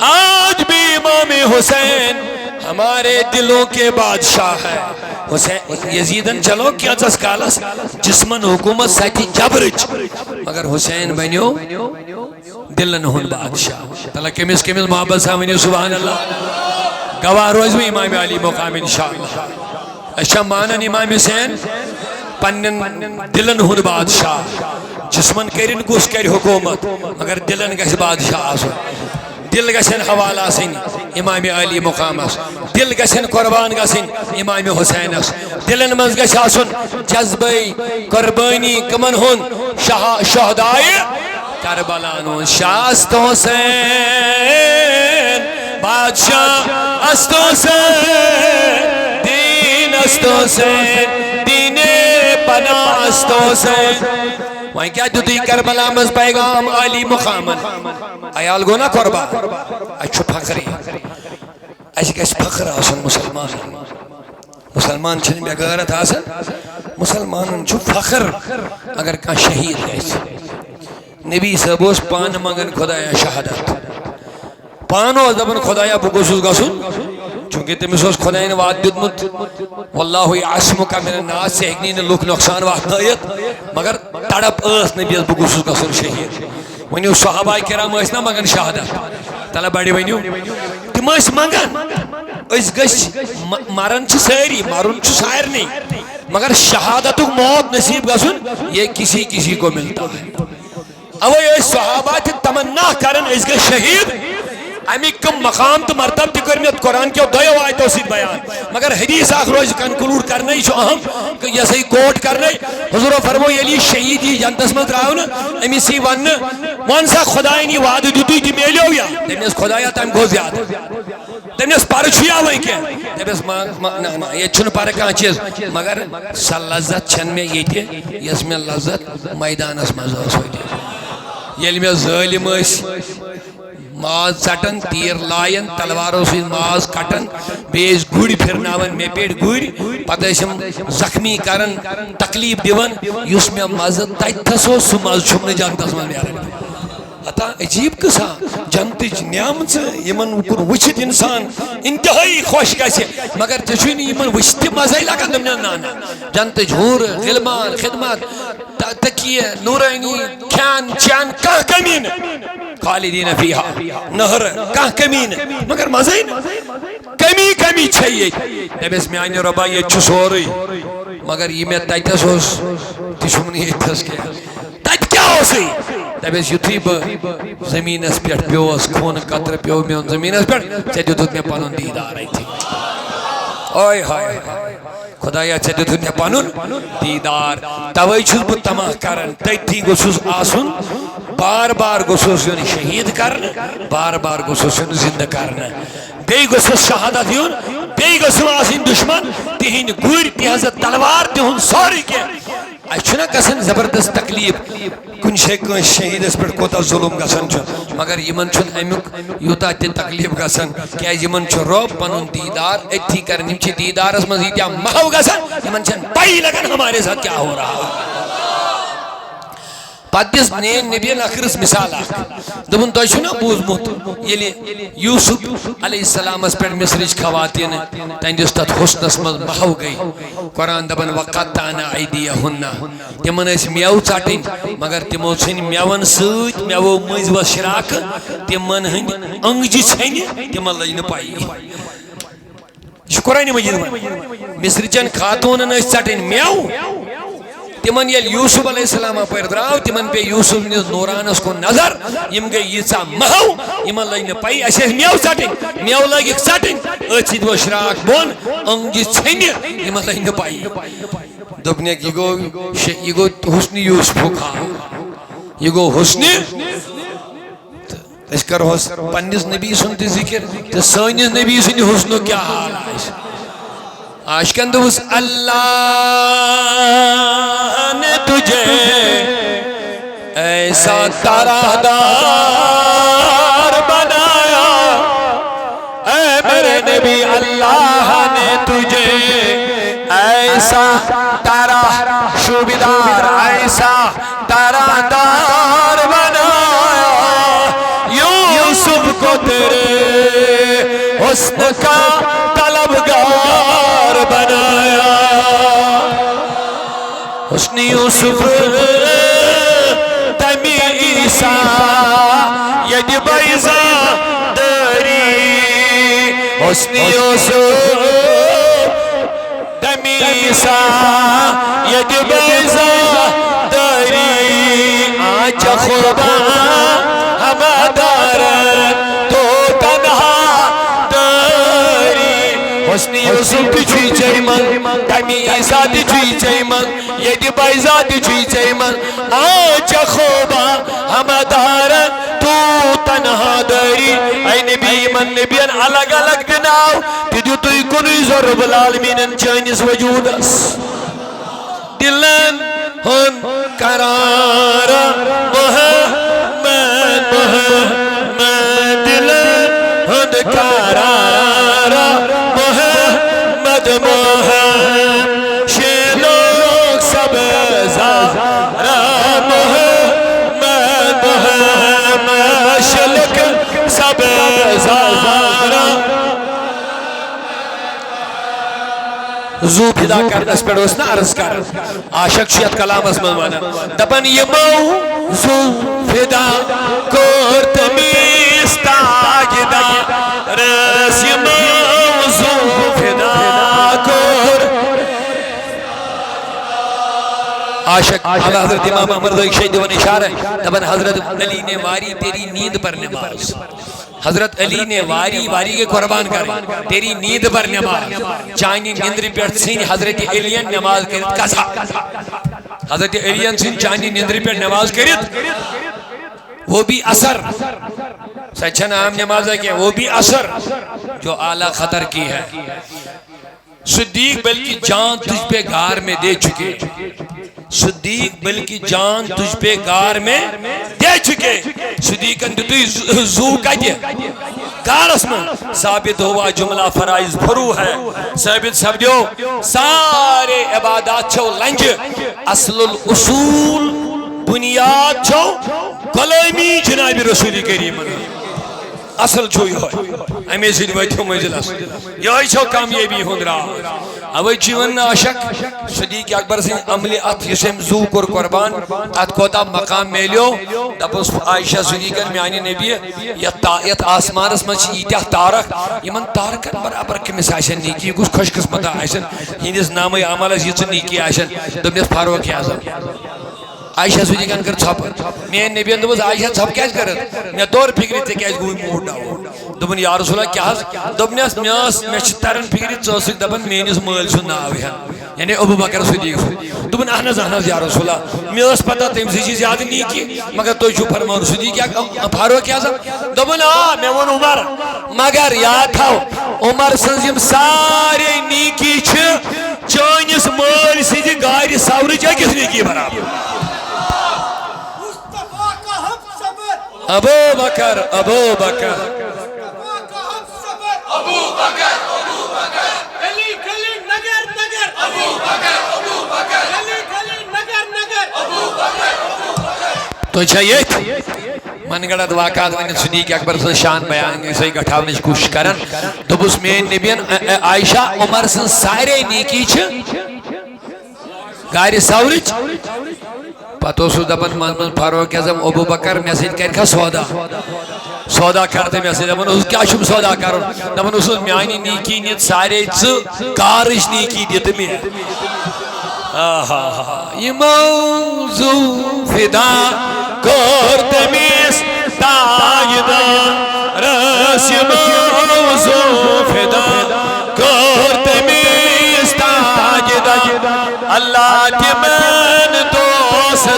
آج بھی امام حسین ہمارے دلوں کے بادشاہ ہے حسین یزیدن چلو کیا چسکالس جسمن حکومت ساتھی جبرچ مگر حسین بنیو دلن ہن بادشاہ تلا کمیس محبت سامنی سبحان اللہ گواہ روز بھی امام علی مقام انشاءاللہ اشا مانن امام حسین پنن دلن ہن بادشاہ جسمن کرن گوس کر حکومت مگر دلن گھس بادشاہ آسو دل گسن حوالہ سن امام علی مقام اس دل گسن قربان گسن امام حسین اس دلن منز گس آسن جذبی قربانی کمن ہن شہدائے کربلانون شاہ است حسین بادشاہ است حسین دین است حسین دین پناہ است حسین وہیں کیا جو دی کربلا مز پیغام علی مقامن ایال گو نا قربا اچھو فخری ایسی کیس فخر آسن مسلمان چھن بے غیرت آسن مسلمان چھو فخر اگر کان شہید گئے نبی صاحب اس پان مگن خدایا شہادت پانو دبن خدایا بگوسوس گسن چونکہ تمہیں خدا نے وعد دیتمت واللہ یعصمک من الناس سے ایک نہیں لوگ نقصان وقت آیت مگر تڑپ اس نبی اس بگوسوس گسن شہید ونیو صحابہ کرام اسنا مگن شہادت تلا بڑی ونیو تم اس مگن اس گش مرن چھ ساری مرن چھ سائر نہیں مگر شہادت موت نصیب گسن یہ کسی کو ملتا ہے اوہ یہ صحابہ تمنا کرن اس گش شہید امی کم مقام تو مرتب تی کرمیت قرآن کے دیو آئے توسید بیان مگر حدیث آخر روز کنکلوڈ کرنے جو اہم یہ صحیح کوٹ کرنے حضور فرمو یلی شہیدی جنتس مند راؤنا امی سی وانسا خدای نی وعد دیتی دی میلیو یا تیمیس خدایا تایم گو زیادہ تیمیس پارچویا ہوئی کیا تیمیس نا یہ چھن پارے کہاں چیز مگر سال لذت چھن میں یہ تھی یس میں لذت میدان اس مزاس ہوئی تھی یلی میں ظالم اس ماز چٹن تیر لائن تلواروں سے ماز کٹن بیس گوڑی پھرناون میں پیٹ گوڑی پتہ اسم زخمی کرن تکلیف دیون یس میں مزد تیتھسو سو ماز چھمنے جانتا سمان میں آرہا حتا عجیب قصہ جنتج نعمت یمن اوپر وچھت انسان انتہائی خوش کیسے مگر تشوینی یمن وچھتی مزائی لگا دمنا نانا جنتج ہور غلمان خدمات تکیہ نورینی کھان چان کہاں کمین خالدین فیہا نہر کہاں کمین مگر مزائی کمی چھئیے نبیس میں آئین ربا یہ چھو سو رہی مگر یہ میں تیتس ہوس تشمنی ایتس کیا تیت کیا ہو سی تبیس یوتھی با زمین اس پیٹ پیوس کھون قطر پیو میں ان زمین اس پیٹ چیدو دھت میں پانون دید آ رہی تھی اوئے ہائے خدایا چیدو دھت میں پانون دیدار توائی چھوز bu تماہ کرن تیتی گسوس آسن بار بار گسوس یون شہید کرن بار بار گسوس یون زندہ کرن بے گسوس شہادت یون بیٚیہِ گژھن آسٕنۍ دُشمن تِہنٛدۍ گُرۍ تِہنٛز تلوار تِہُنٛد سورُے کینٛہہ اَسہِ چھُنہ گژھان زبردست تکلیٖف کُنہِ جایہِ کٲنٛسہِ شہیٖدس پٮ۪ٹھ کوتاہ ظُلم گژھان چھُ مگر یِمن چھُنہٕ امیُک یوٗتاہ تہِ تکلیٖف گژھان کیٛازِ یِمن چھُ رۄب پنُن دیٖدار أتھی کران یِم چھِ دیٖدارس منٛز ییٖتیٛاہ محو گژھان یِمن چھنہٕ پایی لگان ہمارے ساتھ کیٛاہ ہو رہا پتہٕ دِژ نین نبیَن اکھ رٕژ مثال اکھ دوٚپُن تۄہہِ چھُو نا بوٗزمُت ییٚلہِ یوٗسُف علیہ السلامس پٮ۪ٹھ مصرٕچ خواتیٖنہٕ تہنٛدِس تتھ حُسنس منٛز محو گٔے قرآن دپان وقطعنا ایدیہن تِمن ٲسۍ میوٕ ژٹٕنۍ مگر تِمو ژھٕنۍ میوَن سۭتۍ میوو مٔنٛزۍ ؤژھ شراکہٕ تِمن ہٕنٛدۍ أنٛگجہِ ژھیٚنہِ تِمن لٔج نہٕ پایی یہِ چھُ قرآنِ مجیٖد ونان مصرٕچٮ۪ن خاتوٗنن ٲسۍ ژٹٕنۍ میوٕ تِمن ییٚلہِ یوٗسُف علیہ السلام اپٲرۍ درٛاو تِمن پیٚیہِ یوٗسُف نِس نوٗرانس کُن نظر یِم گٔے ییٖژاہ محو یِمن لٔج نہٕ پایی اَسہِ ٲسۍ میوٕ ژٹٕنۍ میوٕ لٲگِکھ ژٹٕنۍ أتھۍ سۭتۍ ؤژھ شراکھ بۄن أنٛگجہِ ژھیٚنہِ یِمن لٔج نہٕ پایی دوٚپنکھ یہِ گوٚو حُسنہِ یوٗسفُک حال یہِ گوٚو حُسنہِ تہٕ أسۍ کرہوس پننِس نبی سُنٛد تہِ ذِکر تہٕ سٲنِس نبی سٕنٛدِ حُسنُک کیٛاہ حال آسہِ عاشقن دوٚپُس اللہ نے تجھے ایسا طرح دار بنایا اے میرے نبی اللہ نے تجھے ایسا طرح شوبدار ایسا طرح دار بنایا یوسف کو تیرے حسن کا طلبگار بنایا حسن یوسف تمی عیسیٰ ید بیضا داری حسن یوسف تمی عیسیٰ ید بیضا داری آج خوبا ہما دارت تو تنہا داری حسن یوسف تجھوی چیمن تمی عیسیٰ تجھوی چیمن ید بیضا تجھوی چیمن آج خوبا ہما دارت تو تنہا داری اے نبی من نبیان الگ الگ دناو تیدیو توی کنوی ضرب العالمین چانیس وجودس دلن ہن قرار محمد محمد دلن ہن قرار محمد محمد شیلوک سب زارا محمد محمد شیلوک سب زارا زو پیدا کرنس پر اس نا عرض کر عاشق شیعت کلامس من وانا دپن یمو زو پیدا کرت میستاج دا رس یمو زو پیدا کر عاشق اعلیٰ حضرت امام احمد رضا شہید دیوان اشارہ دپن حضرت علی نے واری تیری نیند پر نماز حضرت علی نے واری کے قربان کریں تیری نیند پر نماز چانی نیندری پیٹ سین حضرت علیین نماز کرت کسا حضرت علیین سین چانی نیندری پیٹ نماز کرت وہ بھی اثر سچن عام نماز ہے کہ وہ بھی اثر جو اعلیٰ خطر کی ہے صدیق بلکہ جان تجھ پہ گار میں دے چکے صدیق بلکہ جان تجھ پہ گار میں دے چکے صدیق اندتوی زو کجے گارس میں ثابت ہوا جملہ فرائض بھرو ہے ثابت سب دیو سارے عبادات چھو لنج اصل الاصول بنیاد چھو غلامی جناب رسول کریم اصل چھو یہ امی سے ویتھو مجلس یہ چھو کامیابی ہند رہا اوے جیون عاشق صدیق اکبر سے عمل ات یسم زو کر قربان ات کوتا مقام میلیو دپس عائشہ صدیقن میانی نبی یت آسمانس مچ یتہ تارک یمن تارکن برابر کمس آسن نیکی گوش خوش قسمت آسن ہندس نام عملس یہ نیکی آسن دپنس فاروق اعظم عائشہ صدیقن کر چھپ میں نبی اندوز عائشہ چھپ کیس کرت میں دور فکری تے کیس گوئی موڑ ڈاو دبن یا رسول اللہ کیا حس دبنیس میں چھ ترن فکری چوسک دبن مینس مال چھو ناو ہے یعنی ابو بکر صدیق دبن اہنز یا رسول اللہ میں اس پتہ تم سے زیادہ نیکی مگر تو جو فرمان صدیق فاروق اعظم دبن میں ون عمر مگر یاد تھاو عمر سنزم سارے نیکی چانس مال سز گاڑی سورچ اکس نیکی برابر ابو بکر ابو بکر تو چاہیے من گڑت واقعات ون صدیق اکبر سن شان بیان سی گٹھاونچ کوشش کرن دوبس مین نبین عائشہ عمر سن سارے نیکی گاڑی سورچ پتہ سو دپن من فاروق اعظم ابو بکر مے سۭتۍ کرکھا سودا کرتے میں دپان اس کیا چھم سودا کرن دپان اس میانی نیکی نت سارے کارش نیکی دت میں یہ موضوع فدا کر تمیز تاجدار رس موضوع فدا کر تمیز تاجدار اللہ تمن دوست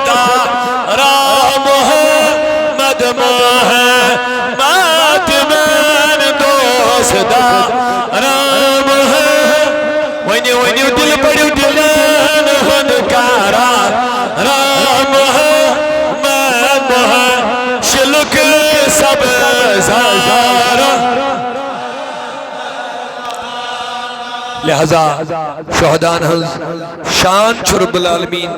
رام محمد محمد من دوست رام ونی ونی دل پڑیو دلن ہن کارا رام محمد شلک سب زارا لہذا شہدان شان رب العالمین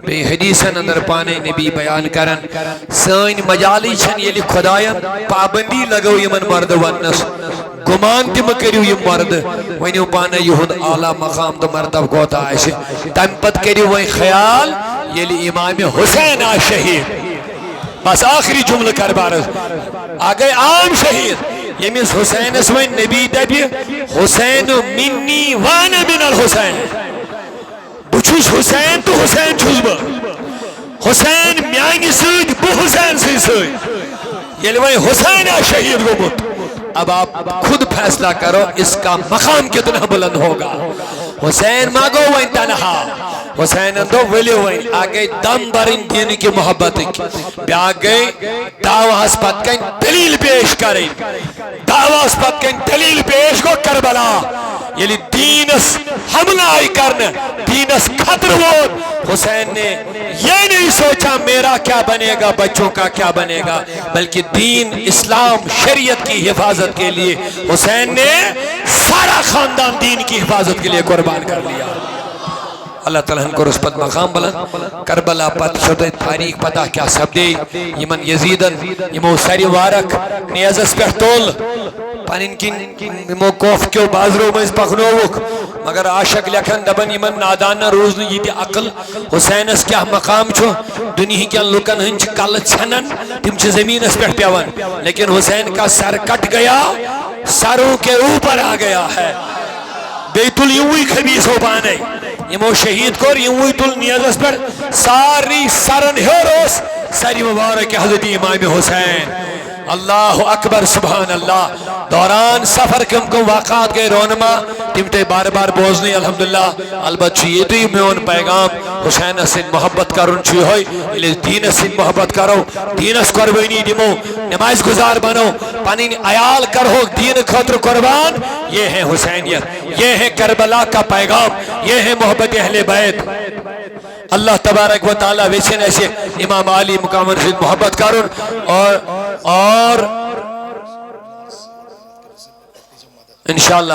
بے حدیثن اندر پانے نبی بیان کرن سین مجالی چھن یلی خدایان پابندی لگو یمن مرد ونس گمان تم کریو یم مرد ونیو پانے یہود اعلیٰ مقام تو مرتب کوتا آئیسے تم پت کریو وی خیال یلی امام حسین آ شہید بس آخری جملہ کر بارز آگئے عام شہید یمیس حسین اسوین نبی دبی حسین منی وانا من الحسین بچوس حسین تو حسین چھوز با حسین میانی سید بو حسین سید یلی وی حسین شہید گمت اب آپ خود فیصلہ کرو اس کا مقام کتنا بلند ہوگا حسین ماگو وین تنہا حسین اندو ولی وین آگئی دم برین دین کی محبت بی آگئی دعویٰ پت کن دلیل پیش کریں دعویٰ پت کن دلیل پیش کو کربلا یلی دینس حملہ آئی کرنے دینس خطر ووت حسین نے یہ نہیں سوچا میرا کیا بنے گا بچوں کا کیا بنے گا بلکہ دین اسلام شریعت کی حفاظت کے لیے حسین نے سارا خاندان دین کی حفاظت کے لیے قربان کر لیا اللہ تعالیٰ کو رسپت مقام بلند کربلا پت شدہ تاریخ پتہ کیا سب دے یمن یزیدن یمو ساری وارک نیازس پر تول پانین کن موقف کیوں بازروں میں اس پخنوک مگر عاشق لکھن دبن یمن نادانہ روز نے یہ دی عقل حسین اس کیا مقام چھو دنیا کیا لکن ہنچ کل چھنن تم چھ زمین اس پر پیون لیکن حسین کا سر کٹ گیا سروں کے اوپر آ گیا ہے بیت الیوی خبیص ہو پانے یمو شہید کو یموی تل نیازس پر ساری سرن ہیروس ساری مبارک حضرت امام حسین اللہ اکبر سبحان اللہ دوران سفر کم کو واقعات کے رونما تمتے بار بار بوزنی الحمدللہ البت چیئے تو میں ان پیغام حسین سے محبت کرن چی ہوئی دین سے محبت کرو دین اس قربینی دیمو نمائز گزار بنو پانین عیال کرو دین خطر قربان یہ ہے حسینیت یہ ہے کربلا کا پیغام یہ ہے محبت اہل بیت اللہ تبارک و تعالی ویسے ایسے امام علی مقام رشید محبت کرن اور انشاءاللہ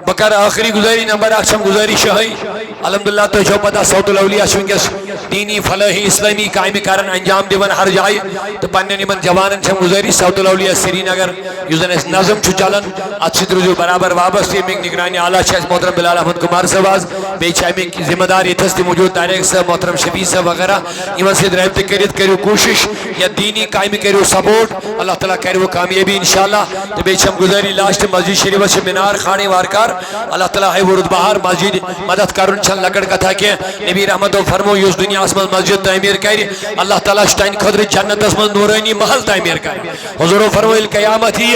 بکر آخری گزاری نمبر اکشم گزاری شاہی الحمدللہ تو جو پتا صوت الاولیاء شونکس دینی فلاحی اسلامی قائم کارن انجام دیون ہر جائی تو پننے نمن جوانن چھم گزاری صوت الاولیاء سری نگر یوزن اس نظم چھو چلن اچھی درجو برابر وابستی میں نگرانی اعلیٰ شہز محترم بلال احمد کمار سواز بے چاہی میں ذمہ دار یہ تھستی موجود تاریخ صاحب محترم شفیع صاحب وغیرہ ایمان سے درہبت کریت کریو کوشش یا دینی قائم کریو سپورٹ اللہ تعالیٰ کریو کامیابی انشاءاللہ تو بے چاہم گزاری لاشت مسجد شریف سے مینار خانے وارکار اللہ تعالیٰ ہے ورد بہار مسجد مدد کرن چھن لکڑ کتھا کہ نبی رحمت و فرمو یوس دنیا اسمن مسجد تعمیر کر اللہ تعالیٰ شتائن خدر جنت اسمن نورانی محل تعمیر کر حضور فرمو القیامت ہی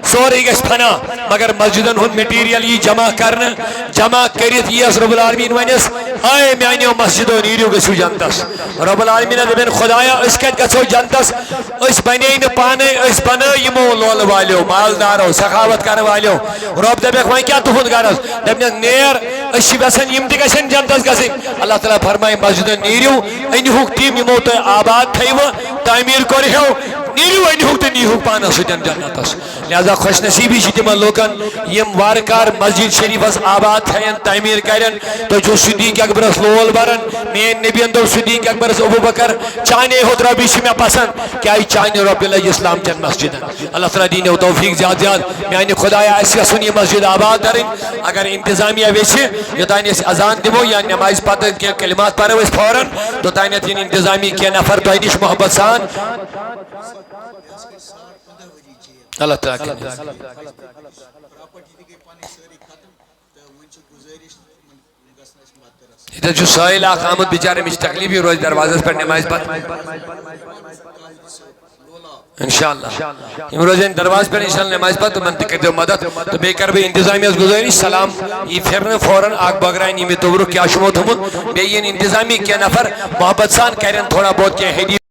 سوری گس فنا مگر مسجدن ہن میٹیریل یہ جمع کرنا جمع کریت یہ رب العالمین ونس آئے میانیو مسجدو نیریو گسو جنتس رب العالمین دبن خدایا اس کت گسو جنتس اس بنین پانے اس بنا یمو لول والیو مالدارو سخاوت کر والیو رب دبک وائن کیا تہد گرس دبن نیر اسی وسن یم تگسن جنتس گسن اللہ تعالیٰ فرمائے مسجدن نیریو انہوک تیم یمو تو آباد تھیو تعمیر کرہو نیریو انہوک تو نیہوک پانا سجن جنتس لہذا خوش نصیبی چھ تمن لوکن یم وارکار مسجد شریفس آباد تھین تعمیر کرن تو جو صدیق اکبرس لول برن مین نبی اندو صدیق اکبرس ابو بکر چانے ہود ربی سے میں پسند کیا چانے رب اللہ اسلام چن مسجد اللہ تعالیٰ دین و توفیق زیاد زیاد میانی خدایا ایسی سنی مسجد آباد درن اگر انتظامیہ ویسے یوتائن اس اذان دیمو یا نماز پتہ کے کلمات پڑھو اس فوراً تو تائنیت ان انتظامی کے نفر تو اینش محبت سان اللہ تعالیٰ ادھر جو سائل آخ آمد بیچارے مجھ تکلیفی روز دروازہ پر نماز پر انشاءاللہ روز دروازہ پر انشاءاللہ نماز پر تو منطق کرتے ہو مدد تو بے کر بھی انتظامی از گزاری سلام یہ پھرن فوراً آگ بگرائن یہ میں تو کیا شموت ہوں بے یہ انتظامی کیا نفر محبت سان کہہ رہے ہیں تھوڑا بہت کیا حدیث